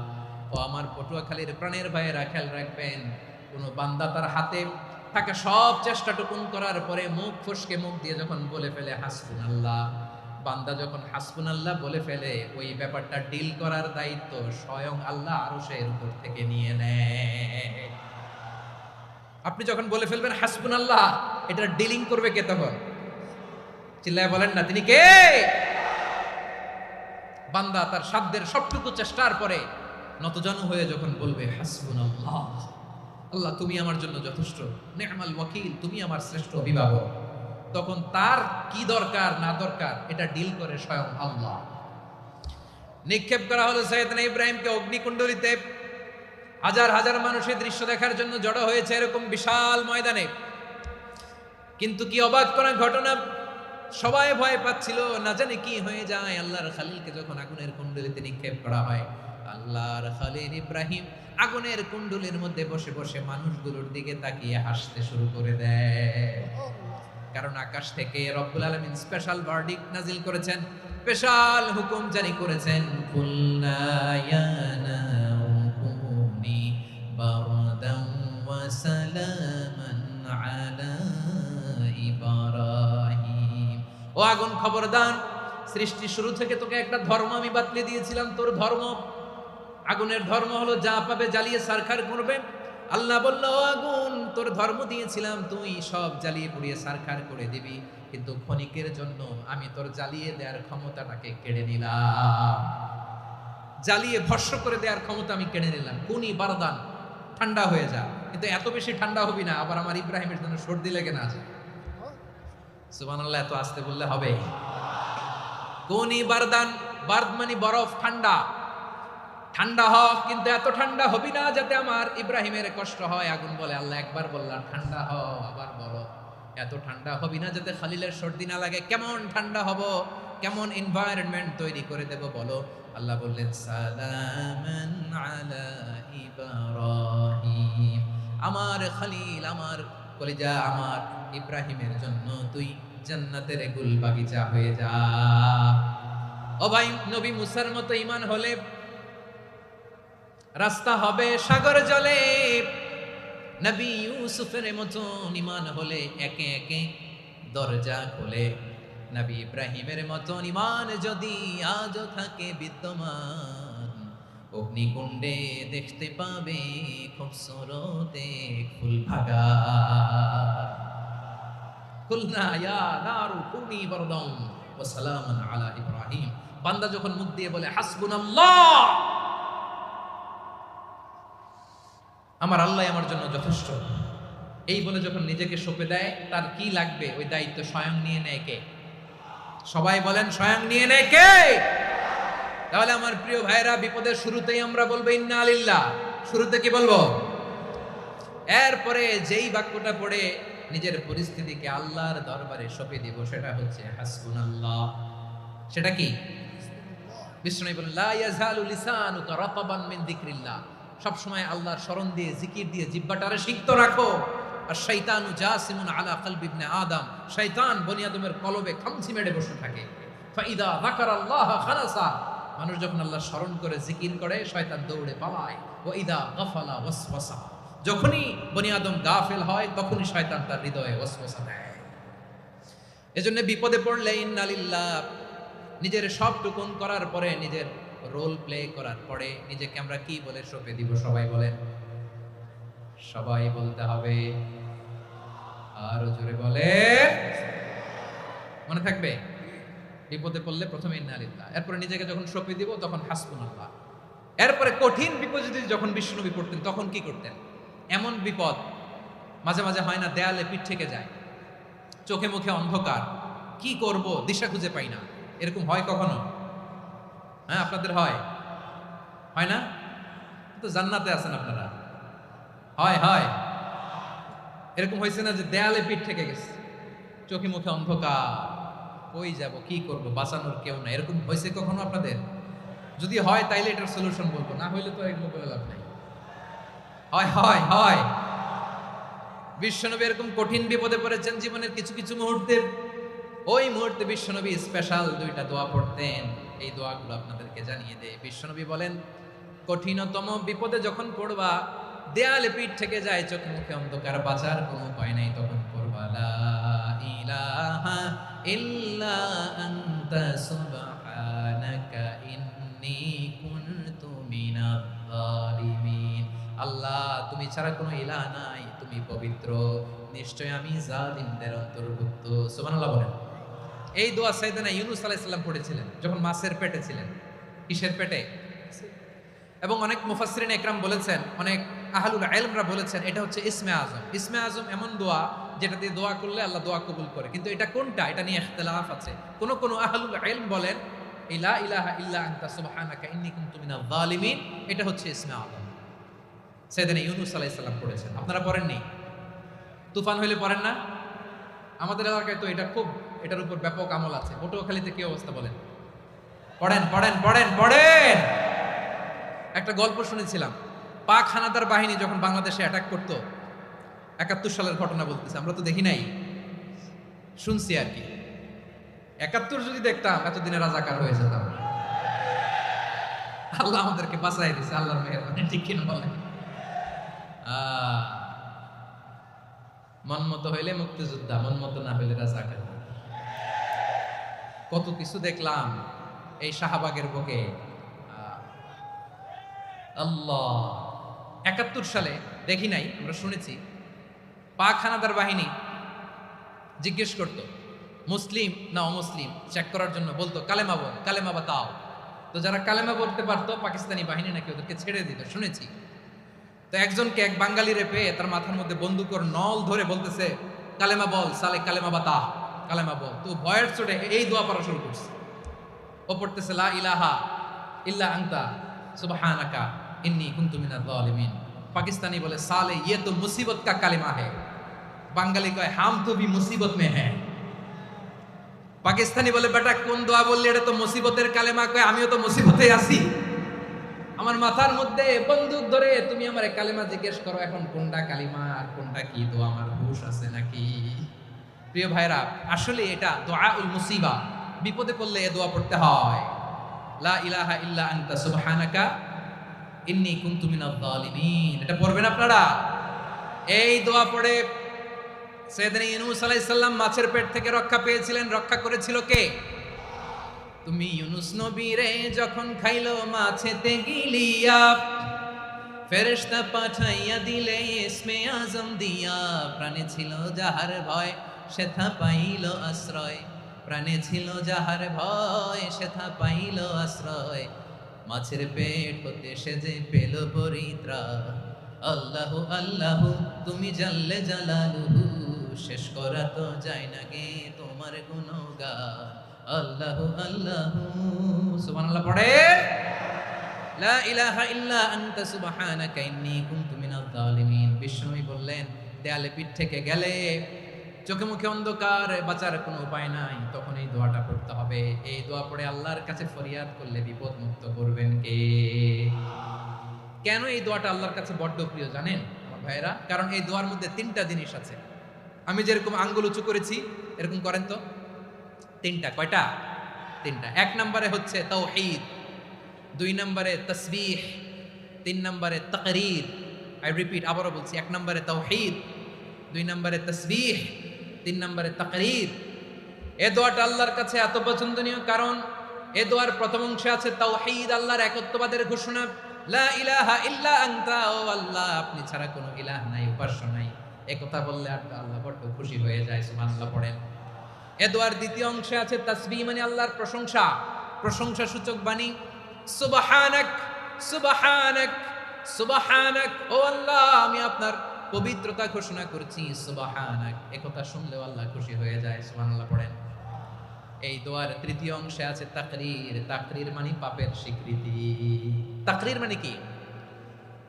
ও আমার পটুয়াখালীর প্রাণের ভাইয়েরা, খেয়াল রাখবেন, কোন বান্দা তার হাতে থাকা সব চেষ্টাটুকুন করার পরে মুখ ফসকে মুখ দিয়ে যখন বলে ফেলে হাসবুনাল্লাহ, বান্দা যখন হাসবুনাল্লাহ বলে ফেলে, ওই ব্যাপারটা ডিল করার দায়িত্ব স্বয়ং আল্লাহ আরশের উপর থেকে নিয়ে নেয়। আপনি যখন বলে ফেলবেন হাসবুনাল্লাহ, এটা ডিলিং করবে কে তখন? চিল্লায় বলেন না, তিনি কে? বান্দা তার সাধ্যের সবটুকু চেষ্টার পরে নতজানু হয়ে যখন বলবে হাসবুনাল্লাহ, আল্লাহ তুমি আমার জন্য যথেষ্ট, নি'মাল ওয়াকিল, তুমি আমার শ্রেষ্ঠ অভিভাবক, তখন তার কি দরকার না দরকার এটা ডিল করে স্বয়ং আল্লাহ। নিক্ষেপ করা হলো সাইয়েদনা ইব্রাহিমকে অগ্নিকুণ্ডলীতে। হাজার হাজার মানুষের দৃশ্য দেখার জন্য জড়ো হয়েছে এরকম বিশাল ময়দানে। কিন্তু কি অবাক করা ঘটনা, সবাই ভয় পাচ্ছিল, না জানে কি হয়ে যায়। আল্লাহর খলিলকে যখন আগুনের কুণ্ডলীতে নিক্ষেপ করা হয়, আল্লাহর খলিল ইব্রাহিম আগুনের কুণ্ডলীর মধ্যে বসে বসে মানুষগুলোর দিকে তাকিয়ে হাসতে শুরু করে দেয়। কারণ আকাশ থেকে রব্বুল আলামিন স্পেশাল ভার্ডিক্ট নাজিল করেছেন, স্পেশাল হুকুম জারি করেছেন, কুল্লা ইয়া নারু কুনি বারদান ওয়া সালামান আলা ইব্রাহিম। ও আগুন, খবরদার, সৃষ্টি শুরু থেকে তোকে একটা ধর্ম আমি বাতলে দিয়েছিলাম, তোর ধর্ম, আগুনের ধর্ম হলো যা পাবে জ্বালিয়ে সারখার করবে। আল্লাহ বলল, ও আগুন, তোর ধর্ম দিয়েছিলাম, তুই সব জ্বালিয়ে পুড়িয়ে সারখার করে দিবি, কিন্তু ক্ষণিকের জন্য আমি তোর জ্বালিয়ে দেওয়ার ক্ষমতাটাকে কেড়ে নিলাম, জ্বালিয়ে ভস্ম করে দেওয়ার ক্ষমতা আমি কেড়ে নিলাম। কুনি বারদান, ঠান্ডা হয়ে যা, কিন্তু এত বেশি ঠান্ডা হবি না আবার আমার ইব্রাহিমের জন্য সর্দি লেগে না যায়। সুবহানাল্লাহ, এত আসতে বললে হবে? কুনি বারদান, বার্দ মানে বরফ, ঠান্ডা, ঠান্ডা হ, কিন্তু এত ঠান্ডা হবি না যাতে আমার ইব্রাহিমের কষ্ট হয়। আগুন বলে, আল্লাহ একবার বললাম ঠান্ডা হ, আবার বলো এত ঠান্ডা হবি না যাতে খালিলের সর্দি না লাগে। কেমন ঠান্ডা হব, কেমন এনভায়রনমেন্ট তৈরি করে দেব বলো? আল্লাহ বললেন, সালামান আলা ইব্রাহিম, আমার খলিল, আমার কলিজা, আমার ইব্রাহিমের জন্য তুই জান্নাতের গুল বাগিচা হয়ে যা। ও ভাই, নবী মুসার মতো ঈমান হলে রাস্তা হবে সাগর জলে, নবী ইউসুফের মতন ঈমান হলে একে একে দরজা খোলে, নবী ইব্রাহিমের মতন ঈমান যদি আজও থাকে বিদ্যমান, অগ্নিকুণ্ডে দেখতে পাবে খুবসুরত এক ফুলবাগান। কুলনা ইয়া নারু কুনি বারদান ওয়া সালামান আলা ইব্রাহিম। বান্দা যখন মুখ দিয়ে বলে হাসবুনাল্লাহ, আমার আল্লাহ আমার জন্য যথেষ্ট, এই বলে যখন নিজেকে সঁপে দেয়, তার কি লাগবে ওই দায়িত্ব স্বয়ং নিয়ে নেয় কে? সবাই বলেন, স্বয়ং নিয়ে নেয় কে? তাহলে আমার প্রিয় ভাইরা, বিপদের শুরুতেই আমরা বলবো ইন্না লিল্লাহ। শুরুতে কি বলবো? এরপরে যেই বাক্যটা পড়ে নিজের পরিস্থিতিকে আল্লাহর দরবারে সঁপে দিব, সেটা হচ্ছে হাসবুনাল্লাহ। সেটা কি? বিষ্ণু বলেন, লা ইয়াজালু লিসানুকা রাতাবান মিন যিকরিল্লাহ। সব সময় আল্লাহর স্মরণ দিয়ে, জিকির দিয়ে জিহ্বাটারে সিক্ত রাখো। আর শয়তানু জাসিমুন আলা কলবি ইবনে আদম। শয়তান বনি আদমের কলবে খামচি মেরে বসে থাকে। ফাইদা যাকারাল্লাহ খালাসা। মানুষ যখন আল্লাহর স্মরণ করে, জিকির করে, শয়তান দৌড়ে পালায়। ওয়া ইদা গাফালা ওয়াসওয়াসা। যখনই বনি আদম গাফেল হয়, তখনই শয়তান তার হৃদয়ে ওয়াসওয়াসা দেয়। এজন্য বিপদে পড়লে ইন্না লিল্লাহ, নিজের সব টুকুন করার পরে, নিজের রোল প্লে করার পরে নিজেকে আমরা কি বলে সঁপে দিব? সবাই বলেন, সবাই বলতে হবে। আরো জোরে বলে, মনে থাকবে? বিপদে পড়লে প্রথমে ইন্না লিল্লাহ, এরপরে নিজেকে যখন সঁপে দিব তখন হাসবুনাল্লাহ। এরপরে কঠিন বিপদে যখন বিশ্বনবী পড়তেন তখন কি করতেন? এমন বিপদ মাঝে মাঝে হয় না, দেয়ালে পিঠ থেকে যায়, চোখে মুখে অন্ধকার, কি করব দিশা খুঁজে পাই না, এরকম হয় কখনো? হ্যাঁ, আপনাদের হয়? হয় না? তো জান্নাতে আছেন আপনারা। হয় হয় এরকম হয়েছে না যে দেয়ালে পিঠ থেকে গেছে, চোখে মুখে অন্ধকার, কই যাব, কি করব, বাঁচানোর কেউ না, এরকম হয়েছে কখনো আপনাদের? যদি হয় তাইলে এটার সলিউশন বলবো, না হইলে তো এগুলো বলে লাভ নাই। হয় হয় হয় বিশ্বনবী এরকম কঠিন বিপদে পড়েছেন জীবনের কিছু কিছু মুহূর্তে। ওই মুহূর্তে বিশ্বনবী স্পেশাল দুইটা দোয়া পড়তেন। এই দোয়াগুলো আপনাদেরকে জানিয়ে দেয়। বিশ্বনবী বলেন, কঠিনতম বিপদে যখন পড়বা, দেয়ালে পিঠ থেকে যায়, চোখে মুখে অন্ধকার, বাঁচার কোনো উপায় নাই, তখন পড়বা লা ইলাহা ইল্লা আনতা সুবহানাকা ইন্নী কুনতু মিনাজ জালিমিন। আল্লাহ, তুমি ছাড়া কোনো ইলাহ নাই, তুমি পবিত্র, নিশ্চয় আমি জালিমদের অন্তর্ভুক্ত। সুবহানাল্লাহ বলেন। এই দোয়া সাইয়েদনা ইউনূস আলাইহিস সালাম পড়েছিলেন যখন মাছের পেটে ছিলেন। কিসের পেটে? এবং অনেক মুফাসসিরিন ইকরাম বলেছেন, অনেক আহলুল ইলমরা বলেছেন, এটা হচ্ছে ইসমে আজম। ইসমে আজম এমন দোয়া যেটা দিয়ে দোয়া করলে আল্লাহ দোয়া কবুল করে, কিন্তু এটা কোনটা, এটা নিয়ে ইখতিলাফ আছে। কোন কোন আহলুল ইলম বলেন লা ইলাহা ইল্লা আনতা সুবহানাকা ইন্নী কুনতু মিনাজ জালিমিন, এটা হচ্ছে ইসমে আজম। সাইয়েদনা ইউনূস আলাইহিস সালাম পড়েছেন। আপনারা পড়েননি? তুফান হইলে পড়েন না? আমাদের এলাকায় তো এটা খুব, এটার উপর ব্যাপক আমল আছে। পটুয়াখালীতে কি অবস্থা বলেন? পড়েন পড়েন পড়েন পড়েন। একটা গল্প শুনেছিলাম, পাক হানাদার বাহিনী যখন বাংলাদেশে অ্যাটাক করত, ৭১ সালের ঘটনা বলতেছে, আমরা তো দেখি নাই, শুনছি আর কি। ৭১ যদি দেখতাম এতদিনে রাজাকার হয়ে যেতাম। আল্লাহ আমাদেরকে বাঁচাই দিছে, আল্লাহর মেহেরবানি, ঠিক কিনা বলেন? মন মতো হইলে মুক্তিযোদ্ধা, মন মতো না হইলে রাজাকার। কত কিছু দেখলাম এই শাহবাগের বুকে। আল্লাহ, ৭১ সালে দেখি নাই, আমরা শুনেছি, পাক হানাদার বাহিনী জিজ্ঞেস করত মুসলিম না অমুসলিম চেক করার জন্য, বলতো কালেমা বল, কালেমা বাতাও। তো যারা কালেমা বলতে পারতো, পাকিস্তানি বাহিনী নাকি ওদেরকে ছেড়ে দিত, শুনেছি। তো একজনকে, এক বাঙালিরে পেয়ে তার মাথার মধ্যে বন্দুকের নল ধরে বলতেছে, কালেমা বল সালে, কালেমা বাতা, কালেমা বল। তো ভয়ের চোটে এই দোয়া পড়া শুরু করছে। ও পড়তেছে লা ইলাহা ইল্লা আনতা সুবহানাকা ইন্নী কুনতু মিনাজ জালিমিন। পাকিস্তানি বলে সালে ये तो मुसीबत का कलिमा है। বাঙালি কয় হাম তো ভি মুসিবত মে হ্যাঁ। পাকিস্তানি বলে বেটা কোন দোয়া বললি, এটা তো মুসিবতের কালেমা। কয় আমিও তো মুসিবতে আছি। আমার মাথার মধ্যে বন্দুক ধরে তুমি আমার কালেমা জিজ্ঞেস করো, এখন কোনটা কালিমা আর কোনটা কি দোয়া, আমার হুঁশ আছে নাকি? প্রিয় ভাইরা, আসলে এটা দুআউল মুসিবা, বিপদে পড়লে এই দোয়া পড়তে হয়। লা ইলাহা ইল্লা আনতা সুবহানাকা ইন্নী কুনতু মিনাজ জালিমিন, এটা পড়বেন আপনারা। এই দোয়া পড়ে সাইয়েদনা ইউনূস আলাইহিস সালাম মাছের পেট থেকে রক্ষা পেয়েছিলেন। রক্ষা করেছিল কে? তুমি ইউনূস নবী রে যখন খাইলো মাছেতে গিলিয়া, ফেরেশতা পাঠাইয়া দিলে ইসমে আজম দিয়া। প্রাণে ছিল যাহার ভয় সেথা পাইল আশ্রয়, প্রাণে ছিল যাহার ভয় সেথা পাইল আশ্রয়। মাছের পেট হতে সে যে পেল পরিত্রাণ, আল্লাহু আল্লাহু তুমি জাল্লে জালালুহু, শেষ করা তো যায় না গে তোমার গুণগান। আল্লাহু আল্লাহু, সুবহানাল্লাহ পড়ে। লা ইলাহা ইল্লা আনতা সুবহানাকা ইন্নী কুনতু মিনাজ জালিমিন। বিষ্ণু বললেন, দেয়ালে পিঠ থেকে গেলে, চোখে মুখে অন্ধকার, বাঁচার কোনো উপায় নাই, তখন এই দোয়াটা পড়তে হবে। এই দোয়া পড়ে আল্লাহর কাছে ফরিয়াদ করলে বিপদ মুক্ত করবেন কে? কেন এই দোয়াটা আল্লাহর কাছে বড্ড প্রিয় জানেন আমার ভাইয়েরা? কারণ এই দোয়ার মধ্যে তিনটা জিনিস আছে। আমি যেরকম আঙ্গুল উঁচু করেছি এরকম করেন তো। তিনটা। কয়টা? তিনটা। এক নম্বরে হচ্ছে তাওহীদ, দুই নম্বরে তাসবিহ, তিন নম্বরে তাকরীর। আই রিপিট, আবারও বলছি, এক নম্বরে তাওহীদ, দুই নম্বরে তাসবিহ, তিন নম্বরে তাকরীর। এই দোয়াটা আল্লাহর কাছে এত পছন্দনীয় কারণ এই দোয়ার প্রথম অংশে আছে তাওহীদ, আল্লাহর একত্ববাদের ঘোষণা। লা ইলাহা ইল্লা আনতা, ও আল্লাহ আপনি ছাড়া কোনো ইলাহ নাই, উপাস্য নাই। এই কথা বললে আল্লাহ বড় খুশি হয়ে যায়, সুবহানাল্লাহ পড়েন। এই দোয়ার দ্বিতীয় অংশে আছে তাসবিহ, মানে আল্লাহর প্রশংসা, প্রশংসা সূচক বাণী। সুবহানাক সুবহানাক সুবহানাক, ও আল্লাহ আমি আপনার পবিত্রতা ঘোষণা করছি, সুবহানাক। এই কথা শুনলেও আল্লাহ খুশি হয়ে যায়, সুবহানাল্লাহ পড়েন। এই দোয়ার তৃতীয় অংশে আছে তাকরীর, তাকরীর মানে পাপের স্বীকৃতি। তাকরীর মানে কি?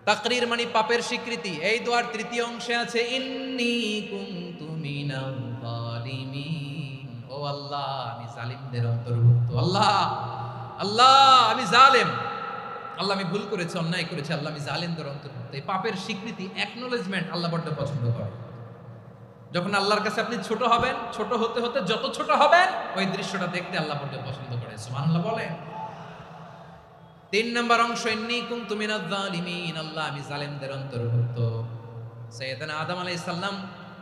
তাকরীর মানে পাপের স্বীকৃতি। এই দোয়ার তৃতীয় অংশে আছে ইন্নী কুনতু মিনাল জালিমিন, ও আল্লাহ আমি জালিমদের অন্তর্ভুক্ত। আল্লাহ আল্লাহ আমি জালেম, আল্লাহ আমি ভুল করেছি, অন্যায় করেছি, আল্লাহ আমি জালেমদের অন্তর্ভুক্ত। এই পাপের স্বীকৃতি, অ্যাকনোলেজমেন্ট আল্লাহ বড় পছন্দ করে। যখন আল্লাহর কাছে আপনি ছোট হবেন, ছোট হতে হতে যত ছোট হবেন ওই দৃশ্যটা দেখতে আল্লাহ বড় পছন্দ করে, সুবহানাল্লাহ বলেন। তিন নম্বর অংশ ইন্নী কুনতু মিনাজ জালিমিন, আল্লাহ আমি জালেমদের অন্তর্ভুক্ত। সাইয়েদনা আদম আলাইহিস সালাম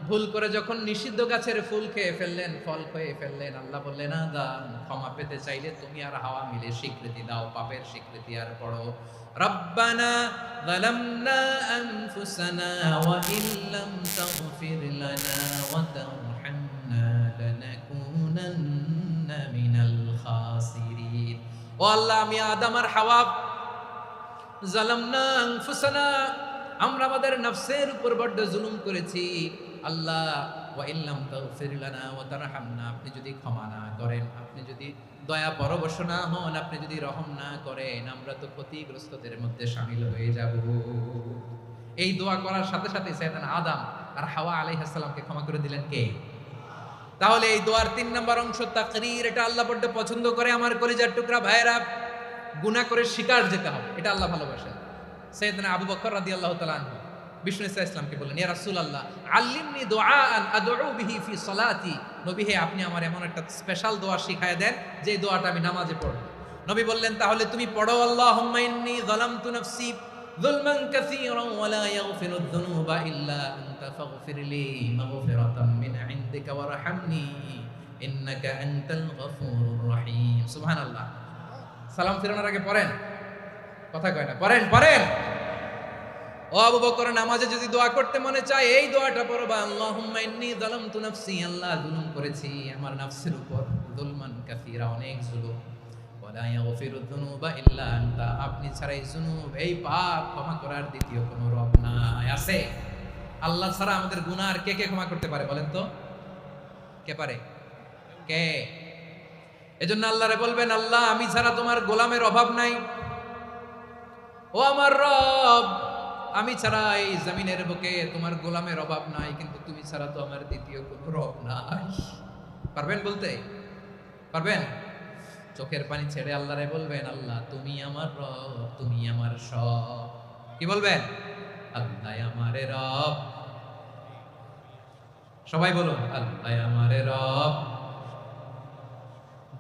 ভুল করে যখন নিষিদ্ধ গাছের ফুল খেয়ে ফেললেন, ফল খেয়ে ফেললেন, আল্লাহ বললেন আদম ক্ষমা পেতে চাইলে তুমি আর হাওয়া মিলে স্বীকৃতি দাও, পাপের স্বীকৃতি আর পড়ো রব্বানা যালামনা আনফুসানা ওয়া ইল্লাম তাগফির লানা ওয়া তারহামনা লানাকুনান্না মিনাল খাসিরিন। ও আল্লাহ আমি আদম আর হাওয়া যালামনা আনফুসানা, আমরা আমাদের নফসের উপর বড় জুলুম করেছি। আল্লাহ ওয়া ইল্লাম তাগফির লানা ওয়া তারহামনা, আপনি যদি ক্ষমা না করেন, আপনি যদি দয়া পরবশ না হন, আপনি যদি রহম না করেন, আমরা তো ক্ষতিগ্রস্তদের মধ্যে শামিল হয়ে যাব। এই দোয়া করার সাথে সাথে সাইয়েদনা আদম আর হাওয়া আলাইহিস সালামকে ক্ষমা করে দিলেন কে? তাহলে এই দোয়ার তিন নম্বর অংশ তাকরীর, এটা আল্লাহ বড় পছন্দ করে। আমার কলিজার টুকরা ভাইয়েরা, গুনাহ করে শিকার যেতে হবে, এটা আল্লাহ ভালোবাসেন। সাইয়েদনা আবু বকর রাদিয়াল্লাহু তাআলা আনহু বিষ্ণু ইসলামকে বললেন, ইয়া রাসূলুল্লাহ আল্লিমনি দুআআন আদউ বিহি ফি সালাতি, নবী হে আপনি আমার এমন একটা স্পেশাল দোয়া শিখায় দেন যে দোয়াটা আমি নামাজে পড়ব। নবী বললেন, তাহলে তুমি পড়ো আল্লাহুম্মা ইন্নী যালামতু নাফসি যুলমান কাসীরান ওয়া লা ইয়াগফিরুয যুনুবা ইল্লা আনতা ফাগফিরলি মাগফিরাতাম মিন ইনদিকা ওয়ারহামনি ইন্নাকা আনতাল গফুরুর রহিম। সুবহানাল্লাহ। সালাম ফিরানোর আগে পড়েন, কথা কয় না, পড়েন পড়েন। ও আবু বকর, নামাজে যদি দোয়া করতে মনে চায় এই দোয়াটা পড়বা, আল্লাহুম্মা ইন্নী যালামতু নাফসি, আল্লাহ জুলুম করেছি আমার নফসের উপর, যুলমান কাসীরা অনেক জুলুম, ওয়া লা ইয়াগফিরুয যুনুবা ইল্লা আনতা, আপনি ছাড়া এই জুনুব, এই পাপ ক্ষমা করার দ্বিতীয় কোনো রব নাই। আছে? আল্লাহ ছাড়া আমাদের গুনাহ আর কে কে ক্ষমা করতে পারে বলেন তো? কে পারে? কে? এজন্য আল্লাহরে বলবেন, আল্লাহ আমি ছাড়া তোমার গোলামের অভাব নাই, ও আমার রব আমি ছাড়া এই জমিনের বুকে তোমার গোলামের অভাব নাই, কিন্তু তুমি ছাড়া তো আমার দ্বিতীয় কোনো রব নাই। পারবেন বলতে? পারবেন? চোখের পানি ছেড়ে আল্লাহরে বলবেন, আল্লাহ তুমি আমার রব, তুমি আমার সব। কি বলবেন? আল্লাহ আমারে রব। সবাই বলুন, আল্লাহ আমারে রব,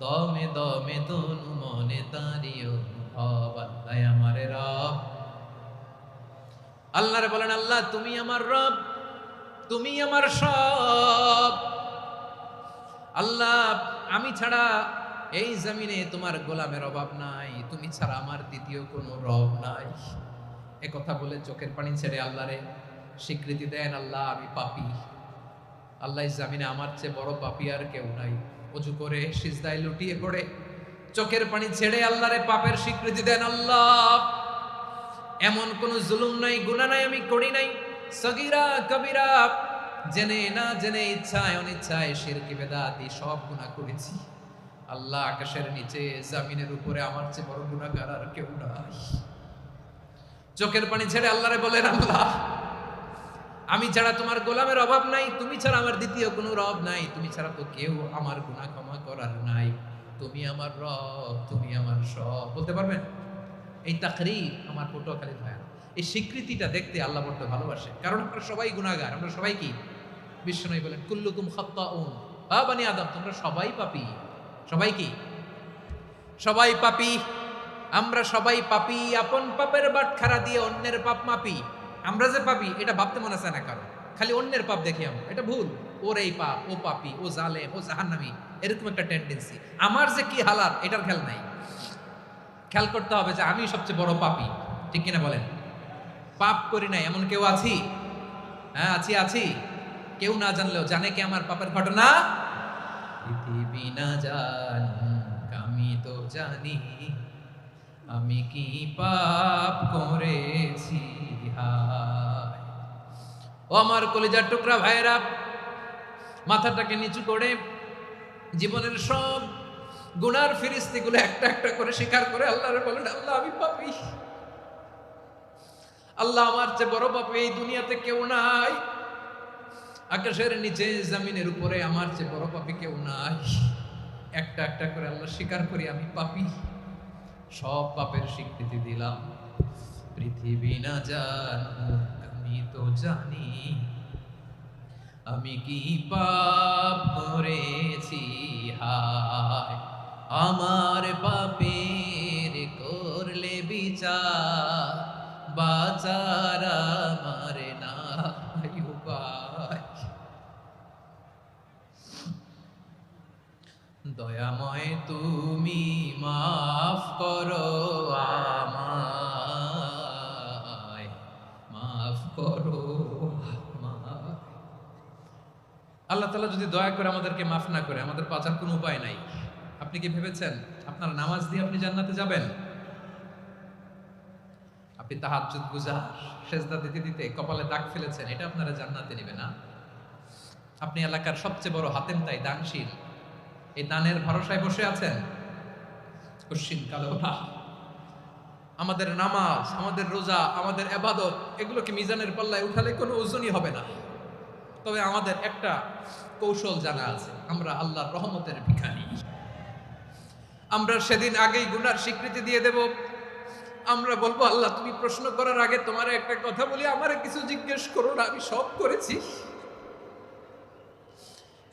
দমে দমে তনু মনে তারিও রব, আল্লাহ আমারে রব। আল্লাহরে বলেন, আল্লাহ তুমি আমার রব, তুমি আমার সব। আল্লাহ আমি ছাড়া এই জমিনে তোমার গোলামের অভাব নাই, তুমি ছাড়া আমার দ্বিতীয় কোনো রব নাই। এ কথা বলে চোখের পানি ছেড়ে আল্লাহরে স্বীকৃতি দেন, আল্লাহ আমি পাপী, আল্লাহ জমিনে আমার চেয়ে বড় পাপী আর কেউ নাই। ওযু করে সিজদায় লুটিয়ে পড়ে চোখের পানি ছেড়ে আল্লাহরে পাপের স্বীকৃতি দেন, আল্লাহ এমন কোন জুলুম নাই, গুনাহ নাই আমি করি নাই, সগীরা কবিরা, জেনে না জেনে, ইচ্ছায় অনিচ্ছায়, শিরক বিদআতি সব গুনাহ করেছি। আল্লাহ, আকাশের নিচে জমিনের উপরে আমার চেয়ে বড় গুনাহগার আর কেউ নাই। চোখের পানি ছেড়ে আল্লাহরে বলেন, আল্লাহ আমি ছাড়া তোমার গোলামের অভাব নাই, তুমি ছাড়া আমার দ্বিতীয় কোনো রব নাই, তুমি ছাড়া তো কেউ আমার গুনাহ ক্ষমা করার নাই, তুমি আমার রব, তুমি আমার সব। বলতে পারবেন? এই তাকরীর আমার পটুয়াখালীর ভাই, এই স্বীকৃতিটা দেখতে আল্লাহ বড় ভালোবাসে, কারণ আমরা সবাই গুনাহগার। আমরা সবাই কি? বিশ্বনবী বলেন, কুল্লুকুম খাত্তাউন, বানি আদম, তোমরা সবাই পাপী। সবাই কি? সবাই পাপী। আমরা সবাই পাপী। আপন পাপের বাটখারা দিয়ে অন্যের পাপ মাপি। আমরা যে পাপী এটা ভাবতে মনে চায় না কারো, খালি অন্যের পাপ দেখি আমরা, এটা ভুল। ওর এই পাপ, ও পাপী, ও জালেম, ও জাহান্নামী, এরকম একটা টেন্ডেন্সি। আমার যে কি হালাত এটার খেয়াল নাই। খেয়াল করতে হবে যে আমি সবচেয়ে বড় পাপী, ঠিক কিনা বলেন? পাপ করি নাই এমন কেউ আছি? হ্যাঁ আছি। কেউ না জানলেও জানে কি আমার পাপের ঘটনা? পৃথিবী না জানুক আমি তো জানি, আমি কি পাপ করেছি। হায় ও আমার কলিজার টুকরা ভাইরা, মাথাটাকে নিচু করে জীবনের সব গুনার ফিরিস্তিগুলো একটা একটা করে স্বীকার করে আল্লাহরে বলেন, আল্লাহ আমি পাপী। আল্লাহ আমার চেয়ে বড় পাপী এই দুনিয়াতে কেউ নাই। আকাশের নিচে জমিনের উপরে আমার চেয়ে বড় পাপী কেউ নাই। একটা একটা করে আল্লাহ স্বীকার করি আমি পাপী। সব পাপের স্বীকৃতি দিলাম। পৃথিবী না জানুক আমি তো জানি, আমি কি পাপ করেছি। হায় আমার পাপের করলে বিচার, বাঁচার আমার নাই উপায়। দয়াময় তুমি মাফ করো আমায়, মাফ করো আমায়। আল্লাহ তাআলা যদি দয়া করে আমাদেরকে মাফ না করে, আমাদের বাঁচার কোনো উপায় নাই। আপনি কি ভেবেছেন আপনার নামাজ দিয়ে আপনি জান্নাতে যাবেন? আপনি তাহাজ্জুদ গুজার, সেজদা দিতে দিতে কপালে দাগ ফেলেছেন, এটা আপনারা জান্নাতে নেবে না। আপনি এলাকার সবচেয়ে বড় হাতেম তাই, দানশীল, এই দানের ভরসায় বসে আছেন, কশিন কালো না। আমাদের নামাজ, আমাদের রোজা, আমাদের ইবাদত, এগুলোকে মিজানের পাল্লায় উঠালে কোনো ওজনই হবে না। তবে আমাদের একটা কৌশল জানা আছে, আমরা আল্লাহর রহমতের ভিখারি। আমরা সেদিন আগেই গুনার স্বীকৃতি দিয়ে দেব। আমরা বলবো, আল্লাহ তুমি প্রশ্ন করার আগে তোমার একটা কথা বলি, আমারে কিছু জিজ্ঞেস করো না, আমি সব করেছি।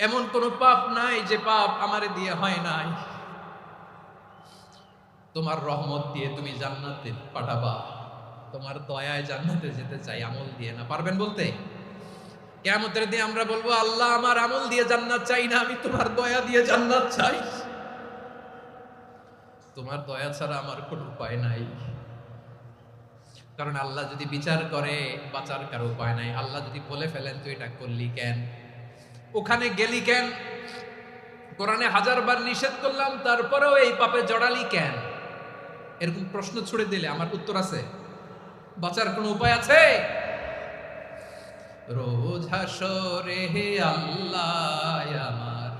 এমন কোন পাপ নাই যে পাপ আমারে দিয়ে হয় নাই। তোমার রহমত দিয়ে তুমি জান্নাতে পাঠাবা, তোমার দয়ায় জান্নাতে যেতে চাই, আমল দিয়ে না। পারবেন বলতে? কিয়ামতের দিন আমরা বলবো, আল্লাহ আমার আমল দিয়ে জান্নাত চাই না, আমি তোমার দয়া দিয়ে জান্নাত চাই। তোমার দয়া ছাড়া আমার কোনো উপায় নাই। কারণ আল্লাহ যদি বিচার করে, বাঁচার কারো উপায় নাই। আল্লাহ যদি বলে ফেলেন তুই এটা করলি কেন, ওখানে গেলি কেন, কোরআনে 1000 বার নিষেধ করলাম তারপরেও এই পাপে জড়ালি কেন, এরকম প্রশ্ন ছুড়ে দিলে আমার উত্তর আছে? বাঁচার কোনো উপায় আছে? রোজ হাসরে হে আল্লাহ আমার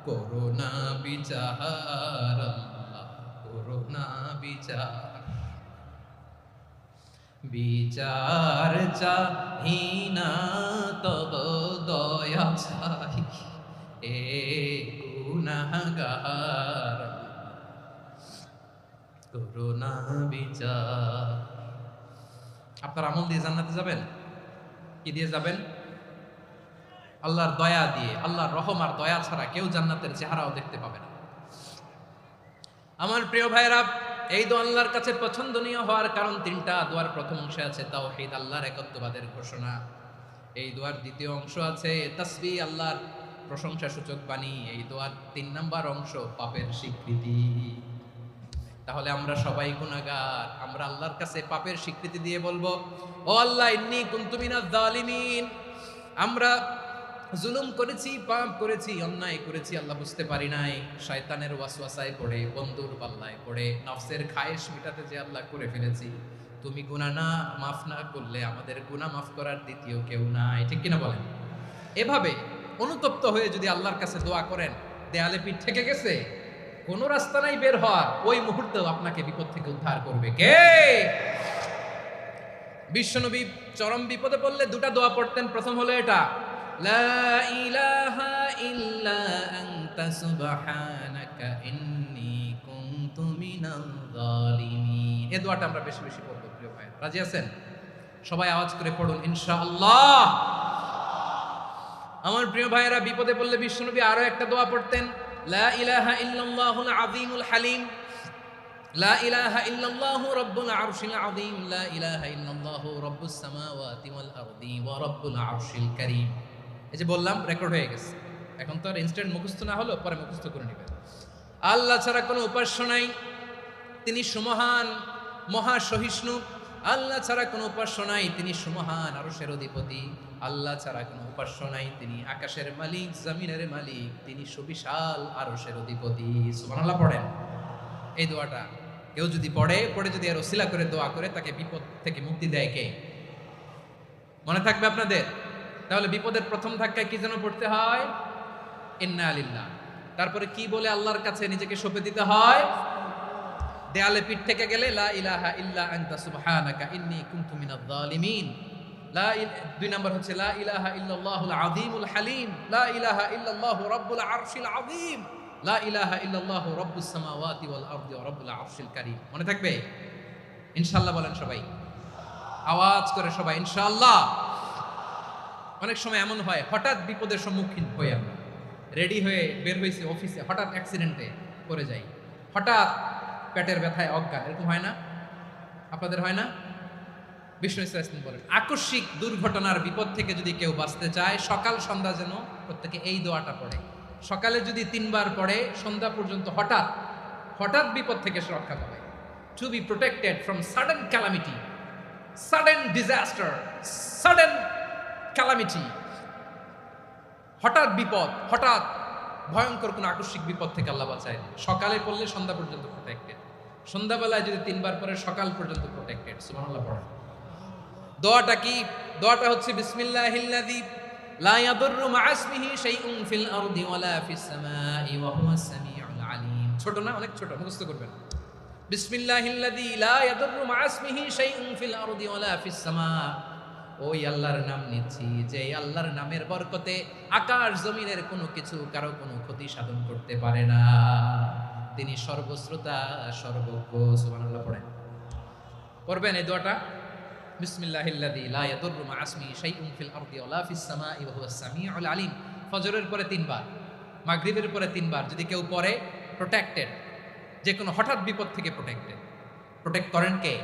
করোনা বিচার, আল্লাহ করোনা বিচার। বিচার চাহি না তব দয়া চাই, এ গুনাহগার করোনা বিচার। আপনার আমল দিয়ে জান্নাতে যাবেন? কি দিয়ে যাবেন? আল্লাহর দয়া দিয়ে। আল্লাহর রহম আর দয়া ছাড়া কেউ জান্নাতের চেহারাও দেখতে পাবে না। আমার প্রিয় ভাইরা, এই দোয়া আল্লাহর কাছে পছন্দনীয় হওয়ার কারণ 3টা। দোয়ার প্রথম অংশে আছে তাওহীদ, আল্লাহর একত্ববাদের ঘোষণা। এই দোয়ার দ্বিতীয় অংশ আছে তাসবিহ, আল্লাহর প্রশংসা সূচক বাণী। এই দোয়ার 3 নাম্বার অংশ পাপের স্বীকৃতি। তাহলে আমরা সবাই গুনাহগার। আমরা আল্লাহর কাছে পাপের স্বীকৃতি দিয়ে বলবো, ও আল্লাহ ইন্নী কুনতু মিনাজ জালিমিন, আমরা জুলুম করেছি, পাপ করেছি, অন্যায় করেছি, আল্লাহ বুঝতে পারি নাই, শয়তানের ওয়াসওয়াসায় পড়ে, বন্ধুর পাল্লায় পড়ে, নফসের খায়েশ মিটাতে যে আল্লাহ করে ফেলেছি। তুমি গুনাহ না মাফ না করলে আমাদের গুনাহ মাফ করার দ্বিতীয় কেউ নাই, ঠিক কিনা বলেন? এভাবে অনুতপ্ত হয়ে যদি আল্লাহর কাছে দোয়া করেন, দেয়ালে পিঠ থেকে গেছে, কোনো রাস্তা নাই বের হওয়ার, ওই মুহূর্তেও আপনাকে বিপদ থেকে উদ্ধার করবে কে? বিশ্বনবী চরম বিপদে পড়লে দুটা দোয়া পড়তেন। প্রথম হলো এটা, লা ইলাহা ইল্লা আনতা সুবহানাকা ইন্নী কুনতু মিনাল জালিমিন। এই দোয়াটা আমরা বেশি বেশি পড়ব প্রিয় ভাই। রাজি আছেন? সবাই আওয়াজ করে পড়ুন ইনশাআল্লাহ। আমার প্রিয় ভাইয়েরা, বিপদে পড়লে বিশ্বনবী আরো একটা দোয়া পড়তেন, লা ইলাহা ইল্লাল্লাহুল আযীমুল হালিম, লা ইলাহা ইল্লাল্লাহু রাব্বুল আরশিল আযীম, লা ইলাহা ইল্লাল্লাহু রাব্বুস সামাওয়াতি ওয়াল আরদি ওয়া রাব্বুল আরশিল কারীম। এই যে বললাম, রেকর্ড হয়ে গেছে। এখন তো আর ইনস্ট্যান্ট মুখস্থ না হলো, পরে মুখস্থ করে নেবেন। আল্লাহ ছাড়া কোনো উপাস্য নাই, তিনি সুমহান, মহা সহিষ্ণু। আল্লাহ ছাড়া কোনো উপাস্য নাই, তিনি সুমহান, আরশের অধিপতি। আল্লাহ ছাড়া কোনো উপাস্য নাই, তিনি আকাশের মালিক, জমিনের মালিক, তিনি সুবিশাল আরশের অধিপতি। সুবহানাল্লাহ পড়েন। এই দোয়াটা কেউ যদি পড়ে যদি এর ওসিলা করে দোয়া করে, তাকে বিপদ থেকে মুক্তি দেয় কে? মনে থাকবে আপনাদের? তাহলে বিপদের প্রথম ধাক্কায় কি যেন পড়তে হয়? ইন্না লিল্লাহ। তারপরে কি বলে আল্লাহর কাছে নিজেকে সঁপে দিতে হয়? দেয়ালে পিঠ থেকে গেলে লা ইলাহা ইল্লা আনতা সুবহানাকা ইন্নী কুনতু মিনাজ জালিমিন। দুই নাম্বার হচ্ছে লা ইলাহা ইল্লাল্লাহুল আযীমুল হালিম, লা ইলাহা ইল্লাল্লাহু রাব্বুল আরশিল আযীম, লা ইলাহা ইল্লাল্লাহু রাব্বুস সামাওয়াতি ওয়াল আরদি ওয়া রাব্বুল আরশিল কারীম। মনে থাকবে? ইনশাআল্লাহ বলেন সবাই, আওয়াজ করে সবাই ইনশাআল্লাহ। অনেক সময় এমন হয়, হঠাৎ বিপদের সম্মুখীন হই আমরা, রেডি হয়ে বের হয়েছি অফিসে, হঠাৎ অ্যাক্সিডেন্টে পড়ে যাই, হঠাৎ পেটের ব্যথায় অজ্ঞান, এরকম হয় না? আপনাদের হয় না? বিষ্ণু ইসলাম বলেন, আকস্মিক দুর্ঘটনার বিপদ থেকে যদি কেউ বাঁচতে চায়, সকাল সন্ধ্যা যেন প্রত্যেকে এই দোয়াটা পড়ে। সকালে যদি 3 বার পড়ে, সন্ধ্যা পর্যন্ত হঠাৎ হঠাৎ বিপদ থেকে সে রক্ষা পাবে। To be protected from sudden calamity, sudden disaster, sudden calamity, হঠাৎ বিপদ, হঠাৎ ভয়ঙ্কর কোন আকস্মিক বিপদ থেকে আল্লাহ বাঁচায়। সকালে পড়লে সন্ধ্যা পর্যন্ত প্রোটেক্টেড, সন্ধ্যাবেলায় যদি 3 বার পরে সকাল পর্যন্ত প্রোটেক্টেড। সুবহানাল্লাহ পড়েন। দোয়াটা কি? দোয়াটা হচ্ছে বিসমিল্লাহিল্লাযী লা ইয়াদুররু মা ইসমিহি শাইউন ফিল আরদি ওয়ালা ফিস সামাই ওয়া হুয়াস সামিউল আলীম। ছোট না? অনেক ছোট, মুখস্থ করবেন। বিসমিল্লাহিল্লাযী লা ইয়াদুররু মা ইসমিহি শাইউন ফিল আরদি ওয়ালা ফিস সামা। ওই আল্লাহর নাম নিচ্ছি, যে আল্লাহর নামের বরকতে আকাশ জমিনের কোনো কিছু কারো কোনো ক্ষতি সাধন করতে পারে না। তিনি সর্বশ্রোতা, সর্বজ্ঞ। সুবহানাল্লাহ পড়েন। পড়বেন এই দোয়াটা, বিসমিল্লাহিল্লাযী লা ইয়াদুররু মা ইসমিহি শাইউন ফিল আরদি ওয়ালা ফিস সামাই ওয়া হুয়াস সামিউল আলীম। ফজরের পরে 3 বার, মাগরিবের পরে 3 বার যদি কেউ পড়ে, প্রোটেক্টেড, যে কোনো হঠাৎ বিপদ থেকে প্রোটেক্টেড। প্রোটেক্ট করেন কে?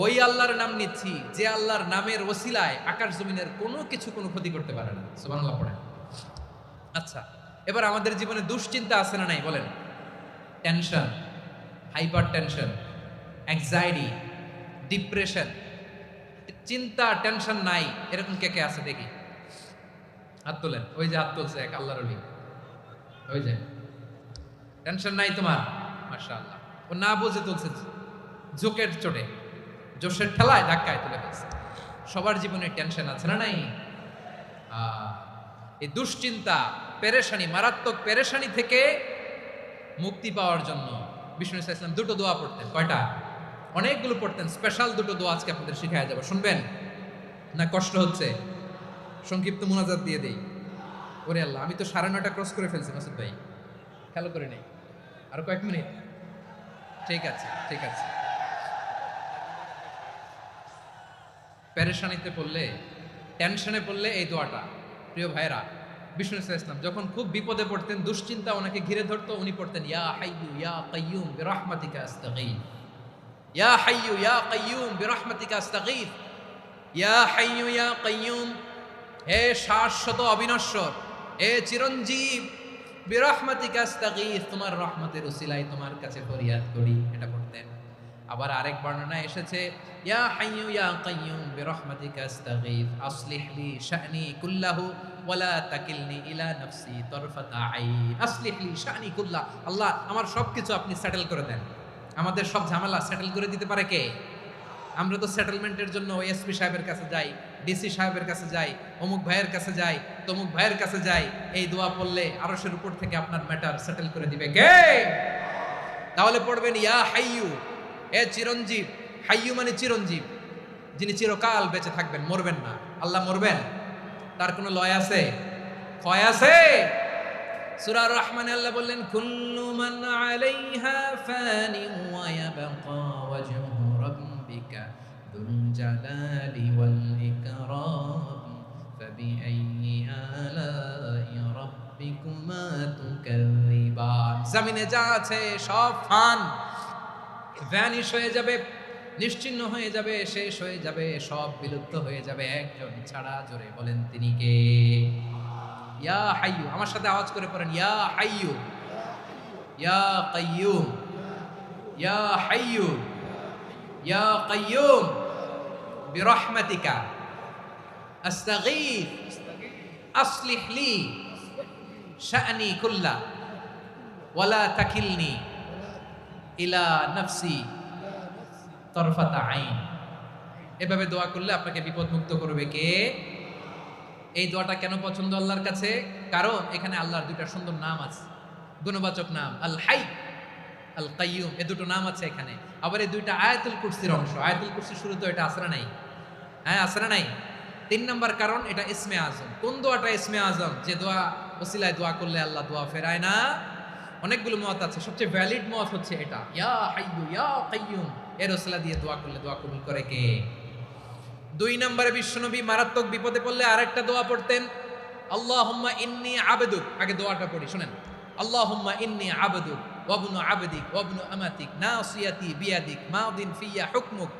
ওই আল্লাহর নাম নিচ্ছি, যে আল্লাহর নামের ওসিলায় আকাশ জমিনের কোনো কিছু কোনো ক্ষতি করতে পারে না। সুবহানাল্লাহ পড়েন। আচ্ছা, এবার আমাদের জীবনে দুশ্চিন্তা আছে না নাই বলেন? Tension, hyper tension, anxiety, depression, চিন্তা, টেনশন নাই, এরকম কে কে আছে দেখি? হাত তোলেন। ওই যে হাত তুলছে এক আল্লাহর ওলি, ওই যে। টেনশন নাই তোমার? মাশাআল্লাহ। ও না বুঝে তুলছে, জোকের চোটে, জোশের ঠেলায় ধাক্কায় তুলে ফেলছে। সবার জীবনে টেনশন আছে না নাই? এই দুশ্চিন্তা, পেরেশানি, মারাত্মক পেরেশানি থেকে মুক্তি পাওয়ার জন্য বিষ্ণু ইসলাম 2টো দোয়া পড়তেন। কয়টা? অনেকগুলো পড়তেন। স্পেশাল 2টো দোয়া আজকে আপনাদের শিখায়া যাবো, শুনবেন না? কষ্ট হচ্ছে? সংক্ষিপ্ত মুনাজাত দিয়ে দেই। ওরে আল্লাহ, আমি তো 9:30 ক্রস করে ফেলছি মাসুদ ভাই, খেয়াল করে নেই। আর কয়েক মিনিট? ঠিক আছে, ঠিক আছে। পেরেশানিতে পড়লে, টেনশনে পড়লে এই দোয়াটা, প্রিয় ভাইরা, বিষ্ণু ইসলাম যখন খুব বিপদে পড়তেন, দুশ্চিন্তা ওনাকে ঘিরে ধরতো, উনি পড়তেন ইয়া হাইয়ু ইয়া কাইয়ুম বিরহমাতিকা আস্তাগীথ, ইয়া হাইয়ু ইয়া কাইয়ুম বিরহমাতিকা আস্তাগীথ, ইয়া হাইয়ু ইয়া কাইয়ুম, হে শাশ্বত অবিনশ্বর, হে চিরঞ্জীব, বিরহমাতিকা আস্তাগীথ, তোমার রহমতের উসিলায় তোমার কাছে ফরিয়াদ করি। এটা পড়তেন। আবার আরেক বর্ণনায় এসেছে ইয়া হাইয়ু ইয়া কাইয়ুম বিরহমাতিকা আস্তাগীথ আসলিহ লি শা'নি কুল্লাহু ওয়ালা তাকিলনি ইলা নাফসি তারফাতা আইন। আসলিহ লি শা'নি কুল্লাহ, আল্লাহ আমার সবকিছু আপনি সেটেল করে দেন। আমাদের সব ঝামেলা সেটেল করে দিতে পারে কে? আমরা তো সেটেলমেন্টের জন্য এসপি সাহেবের কাছে যাই, ডিসি সাহেবের কাছে যাই, অমুক ভাইয়ের কাছে যাই, তমুক ভাইয়ের কাছে যাই। এই দোয়া পড়লে আরশের উপর থেকে আপনার ম্যাটার সেটেল করে দিবে কে? তাহলে পড়বেন ইয়া হাইয়ু, এ চিরঞ্জীব। হাইয়ু মানে চিরঞ্জীব, যিনি চিরকাল বেঁচে থাকবেন, মরবেন না। আল্লাহ মরবেন? তার কোনো লয় আছে, ক্ষয় আছে? সূরা আর-রহমানে আল্লাহ বললেন কুল্লু মান আলাইহা ফানি ওয়া ইয়াবকা ওয়াজহু রাব্বিকা যুল জালালি ওয়াল ইকরাম ফাবিআইয়ি আলাই রাব্বিকুমা তুকাযিবান। জমিনে যা আছে সব ভ্যানিশ হয়ে যাবে, নিশ্চিহ্ন হয়ে যাবে, শেষ হয়ে যাবে, সব বিলুপ্ত হয়ে যাবে, একজন ছাড়া। জোরে বলেন তিনি কে? ইয়া হাইয়ু। আমার সাথে আওয়াজ করে পড়েন ইয়া হাইয়ু, ইয়া কাইয়ুম, ইয়া হাইয়ু, ইয়া কাইয়ুম বিরহমাতিকা আস্তাগীথ আসলিহ লি শা'নি কুল্লা ওয়ালা তাকিলনি ইলা নাফসি তরফাতা আইন। এভাবে দোয়া করলে আপনাকে বিপদ মুক্ত করবে কে? এই দোয়াটা কেন পছন্দ আল্লাহর কাছে? কারণ এখানে আল্লাহর দুইটা সুন্দর নাম আছে, গুণবাচক নাম, আল হাই, আল কাইয়ুম। এই দুটো নাম আছে এখানে। আবার এই দুইটা আয়াতুল কুরসির অংশ। আয়াতুল কুরসির শুরুতে এটা আছে না নাই? হ্যাঁ, আছে না নাই? 3 নম্বর কারণ এটা ইসমে আজম। কোন দোয়াটা ইসমে আজম? যে দোয়া ওসিলায় দোয়া করলে আল্লাহ দোয়া ফেরায় না। অনেকগুলো মত আছে, সবচেয়ে ভ্যালিড মত হচ্ছে এটা, ইয়া হাইয়ু ইয়া কাইয়ুম। এর ওসিলা দিয়ে দোয়া করলে দোয়া কবুল করে কে? 2 নম্বরে বিশ্বনবী মারাত্মক বিপদে পড়লে আরেকটা দোয়া পড়তেন, আল্লাহুম্মা ইন্নী আবদুক। আগে দোয়াটা পড়ি, শুনেন। আল্লাহুম্মা ইন্নী আবদুক ওয়া ইবনু আবদিক ওয়া ইবনু আমাতিক নাসিয়াতি বিয়াদিক মাদিন ফিয়া হুকমুক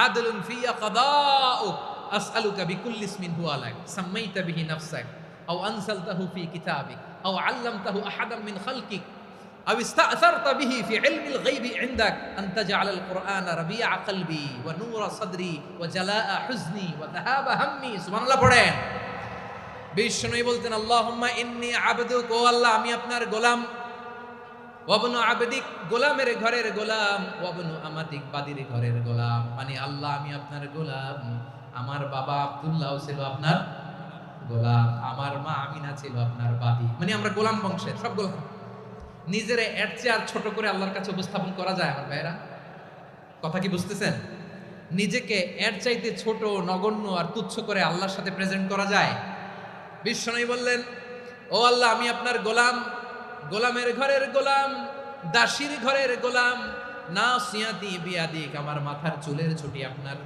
আদলুন ফিয়া কাদাউক আসআলুকা বিকুল্লি ইসমিন হুয়া লাক সাম্মাইতা বিহি নাফসাক আও আনসালতাহু ফি কিতাবিক আও আল্লামতাহু আহাদাম মিন খালকিক আও ইস্তা'সারতা বিহি ফি ইলমিল গায়বি ইনদাক আন তাজআলাল কুরআনা রাবিআ কলবি ওয়া নূরা সাদরি ওয়া জালাআ হুজনি ওয়া যাহাবা হাম্মি। সুবহানাল্লাহ পড়েন। বিষ্ণু বলতেন আল্লাহুম্মা ইন্নী আবদুক, ও আল্লাহ আমি আপনার গোলাম, ওয়া ইবনু আবদিক গোলামের ঘরের গোলাম, ওয়া ইবনু আমাতিক বাদির ঘরের গোলাম। মানে আল্লাহ আমি আপনার গোলাম। আমার বাবা আব্দুল্লাহ ছিল আপনার গোলাম, আমার মা আমিনা ছিল আপনার বাদী। মানে আমরা গোলাম বংশের, সব গোলাম। নিজের এর চেয়ে আর ছোট করে আল্লাহর কাছে উপস্থাপন করা যায় আমার ভাইরা? কথা কি বুঝতেছেন? নিজেকে এর চাইতে ছোট, নগণ্য আর তুচ্ছ করে আল্লাহর সাথে প্রেজেন্ট করা যায়? বিশ্বনবী বললেন, ও আল্লাহ আমি আপনার গোলাম, গোলামের ঘরের গোলাম, দাসীর ঘরের গোলাম। নাসিয়াতি বিয়াদিক, আমার মাথার চুলের ছুটি আপনার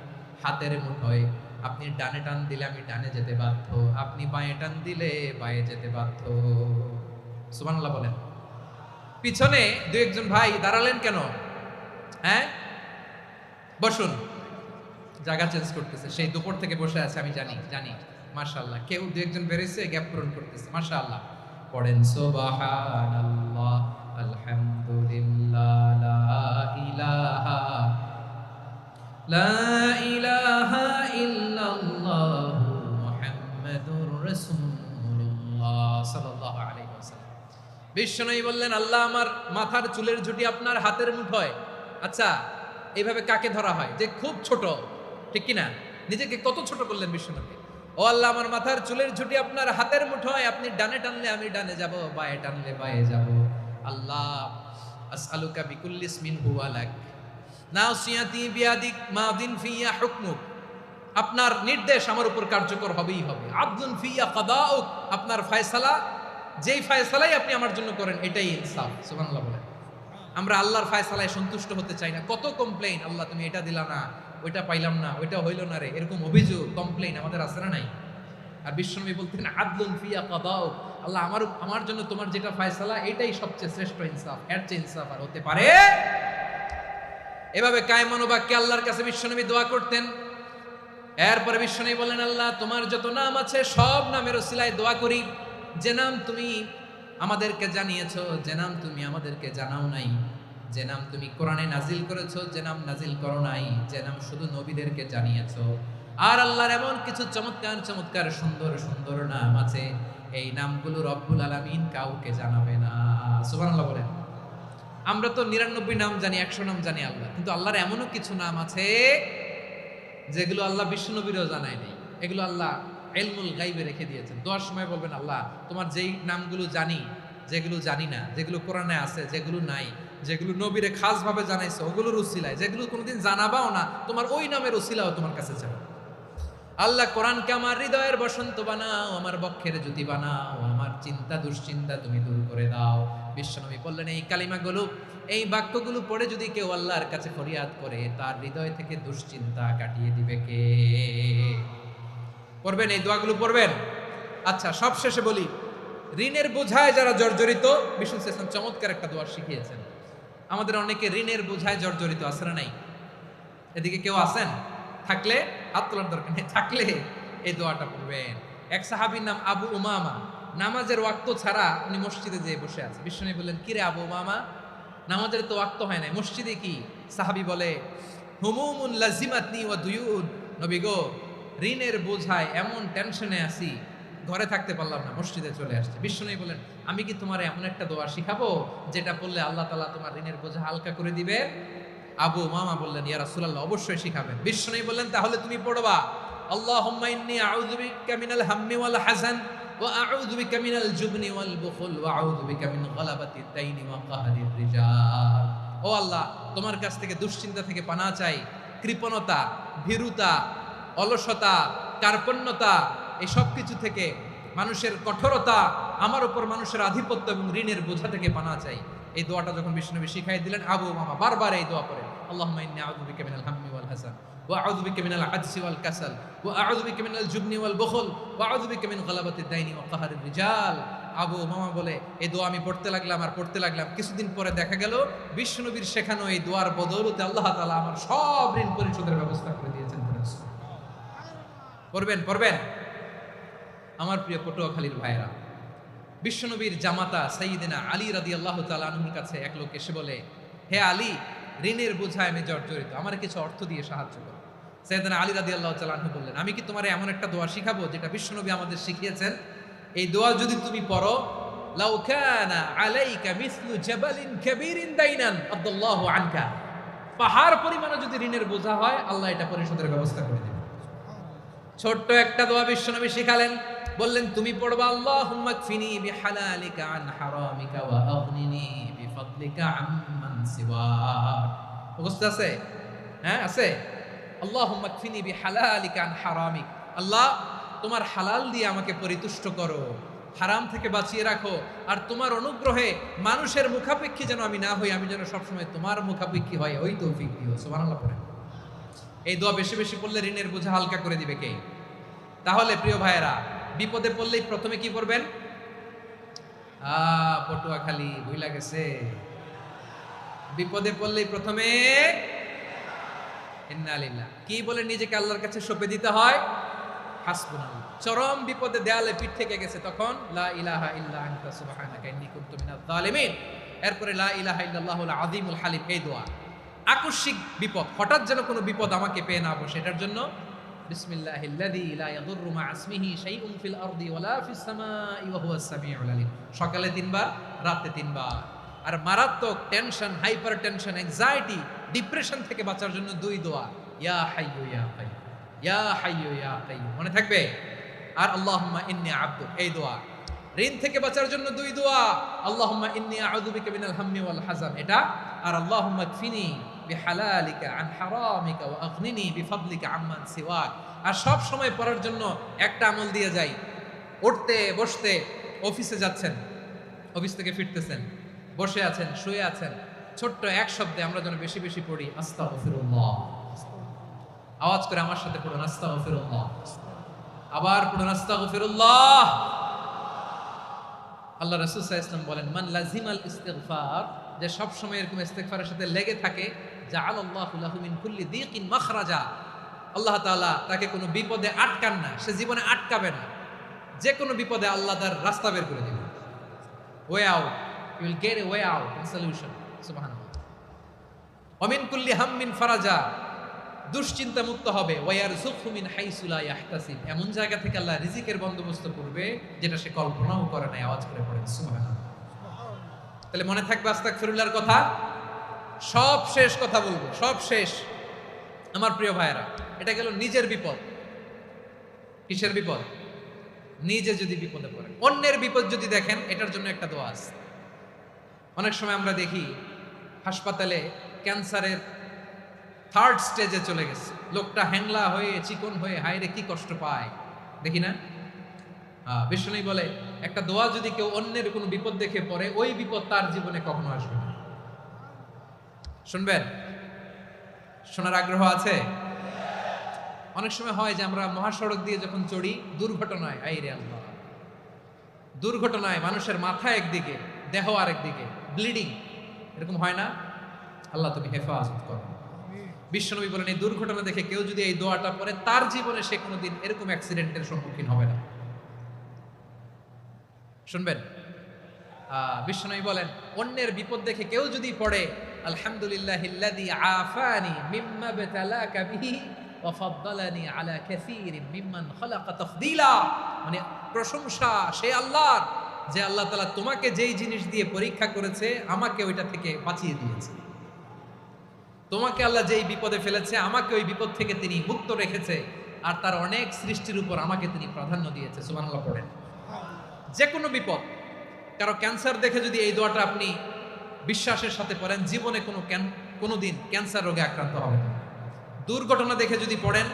হাতের মুঠোয়। আপনি ডানে টান দিলে আমি ডানে যেতে বাধ্য, আপনি বাঁয়ে টান দিলে বাঁয়ে যেতে বাধ্য। সুবহানাল্লাহ বলেন। পিছনে 2-1 ভাই দাঁড়ালেন কেন? হ্যাঁ, বসুন। জায়গা চেঞ্জ করতেছে, সেই দুপুর থেকে বসে আছে আমি জানি। মাশাআল্লাহ, কেউ 2-1 বেরিয়েছে, গ্যাপ পূরণ করতেছে। মাশাআল্লাহ। পড়েন সুবহানাল্লাহ আলহামদুলিল্লাহ লা ইলাহা ইল্লাল্লাহু মুহাম্মাদুর রাসূলুল্লাহ সাল্লাল্লাহু আলাইহি ওয়াসাল্লাম। বিশ্বনবী বললেন, আল্লাহ আমার মাথার চুলের ঝুঁটি আপনার হাতের মুঠোয়। আচ্ছা, এইভাবে কাকে ধরা হয়? যে খুব ছোট, ঠিক কি না? নিজেকে কত ছোট করলেন বিশ্বনবী। ও আল্লাহ আমার মাথার চুলের ঝুঁটি আপনার হাতের মুঠোয়, আপনি ডানে টানলে আমি ডানে যাব, বাঁয়ে টানলে বাঁয়ে যাব। আল্লাহ আসআলুকা বিকুল্লি ইসমিন হুয়া লাক নাসিয়াতি বিয়াদিক মাদিন ফিয়া হুকমুক। আপনার নির্দেশ আমার উপর কার্যকর হবেই হবে। আদলুন ফিয়া কাদাউক, আপনার ফয়সালা, যেই ফয়সালাই আপনি আমার জন্য করেন এটাই ইনসাফ। সুবহানাল্লাহ বলেন। আমরা আল্লাহর ফয়সালায় সন্তুষ্ট হতে চাই না। কত কমপ্লেইন, আল্লাহ তুমি এটা দিলা না, ওইটা পাইলাম না, ওইটা হইল না রে, এরকম অভিযোগ, কমপ্লেইন আমাদের আছে না নাই? আর বিশ্বনবী বলতেন আদলুন ফিয়া কাদাউক, আল্লাহ আমার জন্য তোমার যেটা ফয়সালা এটাই সবচেয়ে শ্রেষ্ঠ ইনসাফ, এর চেয়ে ইনসাফ আর হতে পারে? এভাবে কায়মান বাক্যে আল্লাহর কাছে বিশ্বনবী দোয়া করতেন। এরপরে বিশ্বনবী বললেন, আল্লাহ তোমার যত নাম আছে সব নামের ওসিলায় দোয়া করি, যে নাম তুমি আমাদেরকে জানিয়েছো, যে নাম তুমি আমাদেরকে জানাও নাই, যে নাম তুমি কোরআনে নাজিল করেছো, যে নাম নাজিল করো নাই, যে নাম শুধু নবীদেরকে জানিয়েছো। আর আল্লাহর এমন কিছু চমৎকার চমৎকার সুন্দর সুন্দর নাম আছে, এই নামগুলো রব্বুল আলামিন কাউকে জানাবে না। সুবহানাল্লাহ বলেন। আমরা তো 99 নাম জানি, 100 নাম জানি আল্লাহ, কিন্তু আল্লাহর এমনও কিছু নাম আছে যেগুলো আল্লাহ বিশ্বনবীরও জানায় নেই, এগুলো আল্লাহ ইলমুল গাইবে রেখে দিয়েছেন। দোয়ার সময় বলবেন, আল্লাহ তোমার যেই নামগুলো জানি, যেগুলো জানি না, যেগুলো কোরআনে আছে, যেগুলো নাই, যেগুলো নবীরে খাসভাবে জানাইছে ওগুলোর উসিলায়, যেগুলো কোনোদিন জানাবাও না তোমার ওই নামের উসিলাও তোমার কাছে চাও। আল্লাহ কোরআনকে আমার হৃদয়ের বসন্ত বানাও, আমার বক্ষের জ্যোতি বানাও, আমার চিন্তা দুশ্চিন্তা তুমি দূর করে দাও। বিশ্বনবী বললেন, এই কালিমাগুলো, এই বাক্যগুলো পড়ে যদি কেউ আল্লাহর কাছে ফরিয়াদ করে, তার হৃদয় থেকে দুশ্চিন্তা কাটিয়ে দিবে কে? পড়বেন, এই দোয়াগুলো পড়বেন। আচ্ছা, সব শেষে বলি, ঋণের বোঝায় যারা জর্জরিত, বিষ্ণু ইসলাম চমৎকার একটা দোয়া শিখিয়েছেন। আমাদের অনেকে ঋণের বোঝায় জর্জরিত, আছে না নাই? এদিকে কেউ আছেন? থাকলে হাত তোলার দরকার নেই, থাকলে এই দোয়াটা পড়বেন। এক সাহাবীর নাম আবু উমামা, নামাজের ওয়াক্ত ছাড়া উনি মসজিদে যেয়ে বসে আছে। বিশ্বনবী বললেন, কিরে আবু উমামা, নামাজের তো ওয়াক্ত হয় না, মসজিদে কি? সাহাবী বলে, হুমুমুন লাজিমাতনি ওয়া দুয়ুন, নবী গো, ঋণের বোঝায় এমন টেনশনে আছি, ঘরে থাকতে পারলাম না, মসজিদে চলে আসছে। বিশ্বনবী বলেন, আমি কি তোমার এমন একটা দোয়া শিখাবো যেটা পড়লে আল্লাহ তাআলা তোমার ঋণের বোঝা হালকা করে দিবে? আবু উমামা বললেন, ইয়া রাসূলুল্লাহ, অবশ্যই শিখাবেন। বিশ্বনবী বললেন, তাহলে তুমি পড়বা, আল্লাহুম্মা ইন্নী আউযু বিকা মিনাল হাম্মি ওয়াল হাযান ওয়া আউযু বিকা মিনাল জুবনি ওয়াল বুখল ওয়া আউযু বিকা মিন গলাবাতিদ দাইনি ওয়া কাহরির রিজাল। ও আল্লাহ, তোমার কাছ থেকে দুশ্চিন্তা থেকে পানাহ চাই, কৃপণতা, ভীরুতা, অলসতা, কার্পণ্যতা, এই সব কিছু থেকে, মানুষের কঠোরতা, আমার উপর মানুষের আধিপত্য এবং ঋণের বোঝা থেকে পানাহ চাই। এই দোয়াটা যখন বিশ্বনবী শিখাই দিলেন, আবু উমামা বারবার এই দোয়া পড়েন, আল্লাহুম্মা ইন্নী আউযু বিকা মিনাল হাম্মি ওয়াল হাযান ওয়া আউযু বিকা মিনাল আজজি ওয়াল কাসাল ওয়া আউযু বিকা মিনাল জুবনি ওয়াল বুখল ওয়া আউযু বিকা মিন গলাবাতিদ দাইনি ওয়া কাহরির রিজাল। আবু উমামা বলে, এই দোয়া আমি পড়তে লাগলাম আর পড়তে লাগলাম, কিছুদিন পরে দেখা গেল বিশ্বনবীর শেখানো এই দোয়ার বদৌলতে আল্লাহ তাআলা আমার সব ঋণ পরিশোধের ব্যবস্থা করে দিয়েছেন। পড়বেন, পড়বেন। আমার প্রিয় পটুয়াখালীর ভাইরা, বিশ্বনবীর জামাতা সাইয়্যিদিনা আলী রাদিয়াল্লাহু তাআলা আনহুর কাছে এক লোক এসে বলে, হে আলী, ঋণের বোঝায় আমি জর্জরিত, আমার কিছু অর্থ দিয়ে সাহায্য করো। সাইয়্যিদিনা আলী রাদিয়াল্লাহু তাআলা আনহু বললেন, আমি কি তোমার এমন একটা দোয়া শিখাবো যেটা বিশ্বনবী আমাদের শিখিয়েছেন? এই দোয়া যদি তুমি পড়ো, লাউ কানা আলাইকা মিসলু জাবালিন কাবীরিন দাইনান আদাল্লাহু আনকা, পাহাড় পরিমাণে যদি ঋণের বোঝা হয়, আল্লাহ এটা পরিশোধের ব্যবস্থা করে দিবেন। ছোট্ট একটা দোয়া বিশ্বনবী শিখালেন, বললেন, তুমি পড়বা, আল্লাহুম্মা কফিনি বিহালালিকা আন হারামিকা ওয়া আগনিনি বিফাদলিকা আম্মান সিওয়াক। মুখস্থ আছে? হ্যাঁ, আছে। আল্লাহুম্মা কফিনি বিহালালিকা আন হারামিক, আল্লাহ তোমার হালাল দিয়ে আমাকে পরিতুষ্ট করো, হারাম থেকে বাঁচিয়ে রাখো, আর তোমার অনুগ্রহে মানুষের মুখাপেক্ষী যেন আমি না হই, আমি যেন সবসময় তোমার মুখাপেক্ষী হয়, ওই তৌফিক দিও। সুবহানাল্লাহ পড়েন। এই দোয়া বেশি বেশি পড়লে ঋণের বোঝা হালকা করে দিবে কে? তাহলে প্রিয় ভাইয়েরা, বিপদে পড়লেই প্রথমে কি করবেন? পটুয়াখালী ভুইলা গেছে, বিপদে পড়লেই প্রথমে ইন্না লিল্লাহ কি বলে নিজেকে আল্লাহর কাছে সঁপে দিতে হয়? হাসবুনাল্লাহ। চরম বিপদে দেয়ালে পিঠ থেকে গেছে, তখন লা ইলাহা ইল্লা আনতা সুবহানাকা ইন্নী কুনতু মিনাজ জালিমিন। এরপরে লা ইলাহা ইল্লাল্লাহুল আযীমুল হালিম, এই দোয়া। আকস্মিক বিপদ, হঠাৎ যেন কোনো বিপদ আমাকে পেয়ে না বসে, এটার জন্য বিসমিল্লাহিল্লাযী লা ইয়াদুররু মা ইসমিহি শাইউন ফিল আরদি ওয়ালা ফিস সামাই ওয়া হুয়াস সামিউল আলীম। সকালে 3 বার, রাতে 3 বার। আর মারাত্মক tension, hyper tension, anxiety, depression থেকে বাঁচার জন্য 2 দোয়া, ইয়া হাইয়্যু ইয়া কাইয়্যুম, ইয়া হাইয়্যু ইয়া কাইয়্যুম, মনে থাকবে? আর আল্লাহুম্মা ইন্নী আবদুক, এই দোয়া। ঋণ থেকে বাঁচার জন্য 2 দোয়া, আল্লাহুম্মা ইন্নী আউযু বিকা মিনাল হাম্মি ওয়াল হাযান, এটা। আর আল্লাহুম্মা কফিনি বিহালালিকা আন হারামিকা ওয়া আগনিনি বিফাদলিকা আম্মান সিওয়াক। আর সব সময় পড়ার জন্য একটা আমল দিয়ে যাই, উঠতে বসতে, অফিসে যাচ্ছেন, অফিস থেকে ফিরতেছেন, বসে আছেন, শুয়ে আছেন, ছোট্ট এক শব্দে আমরা যেন বেশি বেশি পড়ি, আস্তাগফিরুল্লাহ। আওয়াজ করে আমার সাথে পড়ুন, আস্তাগফিরুল্লাহ। আবার পড়ুন, আস্তাগফিরুল্লাহ। আল্লাহ রাসূল সাল্লাল্লাহু আলাইহি ওয়াসাল্লাম বলেন, মান লাজিমাল ইস্তিগফার, যে সব সময় এরকম ইস্তিগফারের সাথে লেগে থাকে, জাআলাল্লাহু লাহু মিন কুল্লি দীকিন মাখরাজা, আল্লাহ তাআলা তাকে কোনো বিপদে আটকান না, সে জীবনে আটকাবে না, যে কোনো বিপদে আল্লাহ তার রাস্তা বের করে দিবেন। Way out, you will get a way out and solution. সুবহানাল্লাহ। ওয়া মিন কুল্লি হাম্মিন ফারাজা, দুশ্চিন্তা মুক্ত হবে। ওয়া ইয়ারযুকহু মিন হাইসু লা ইয়াহতাসিব, এমন জায়গা থেকে আল্লাহ রিজিকের বন্দোবস্ত করবে যেটা সে কল্পনাও করে নাই। আওয়াজ করে পড়েন সুবহানাল্লাহ। তাহলে মনে থাকবে আস্তাগফিরুল্লাহর কথা। সব শেষ কথা বলবো, সব শেষ। আমার প্রিয় ভাইয়েরা, এটা গেল নিজের বিপদ। কিসের বিপদ? নিজে যদি বিপদে পড়েন। অন্যের বিপদ যদি দেখেন, এটার জন্য একটা দোয়া আছে। অনেক সময় আমরা দেখি হাসপাতালে ক্যান্সারের 3rd স্টেজে চলে গেছে, লোকটা হ্যাংলা হয়ে চিকন হয়ে হায়রে কি কষ্ট পায়, দেখি না? বিষ্ণু বলে একটা দোয়া যদি কেউ অন্যের কোনো বিপদ দেখে পড়ে, ওই বিপদ তার জীবনে কখনো আসবে না। শুনবেন? শোনার আগ্রহ আছে? অনেক সময় হয় যে আমরা মহাসড়ক দিয়ে যখন চড়ি, দুর্ঘটনায়, আইরে আল্লাহ, দুর্ঘটনায় মানুষের মাথা একদিকে, দেহ আরেকদিকে, ব্লিডিং, এরকম হয় না? আল্লাহ তুমি হেফাজত করো। বিশ্বনবী বলেন এই দুর্ঘটনা দেখে কেউ যদি এই দোয়াটা পড়ে, তার জীবনে সে কোনোদিন এরকম অ্যাক্সিডেন্টের সম্মুখীন হবে না। শুনবেন? বিশ্বনবী বলেন অন্যের বিপদ দেখে কেউ যদি পড়ে, আলহামদুলিল্লাহিল্লাযী আফানি মিম্মা বতালাকা বিহি ওয়া ফাদ্দালানি আলা কাসীরিন মিম্মান খালাকা তাফদীলা, মানে প্রশংসা সে আল্লাহর, যে আল্লাহ তাআলা তোমাকে যেই জিনিস দিয়ে পরীক্ষা করেছে, আমাকে ওইটা থেকে বাঁচিয়ে দিয়েছে। তোমাকে আল্লাহ যেই বিপদে ফেলেছে, আমাকে ওই বিপদ থেকে তিনি মুক্ত রেখেছে, আর তার অনেক সৃষ্টির উপর আমাকে তিনি প্রাধান্য দিয়েছে। সুবহানাল্লাহ পড়েন। যে কোনো বিপদ, কারো ক্যান্সার দেখে যদি এই দোয়াটা আপনি বিশ্বাসের সাথে পড়েন, জীবনে কোনোদিন ক্যান্সার রোগে আক্রান্ত হবে না। দুর্ঘটনা দেখে যদি পড়েন,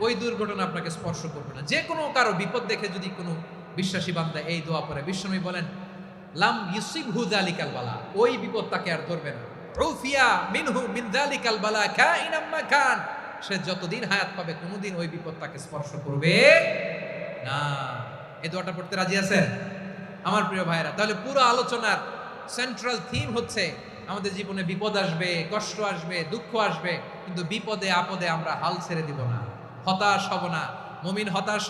ওই দুর্ঘটনা আপনাকে স্পর্শ করবে না। যে কোনো কারো বিপদ দেখে যদি কোনো বিশ্বাসী বান্দা এই দোয়া পড়ে, বিশ্বনবী বলেন লাম ইউসিবহু যালিকাল বালা, ওই বিপদ তাকে আর ধরবে না। উফিয়া মিনহু মিন যালিকাল বালা কাইনাম মা কান, সে যতদিন হায়াত পাবে কোনোদিন ওই বিপদ তাকে স্পর্শ করবে না। এই দোয়াটা পড়তে রাজি আছেন আমার প্রিয় ভাইরা? তাহলে পুরো আলোচনার সেন্ট্রাল থিম হচ্ছে আমাদের জীবনে বিপদ আসবে, কষ্ট আসবে, দুঃখ আসবে, কিন্তু বিপদে আপদে আমরা হাল ছেড়ে দিব না, হতাশ হব না। মুমিন হতাশ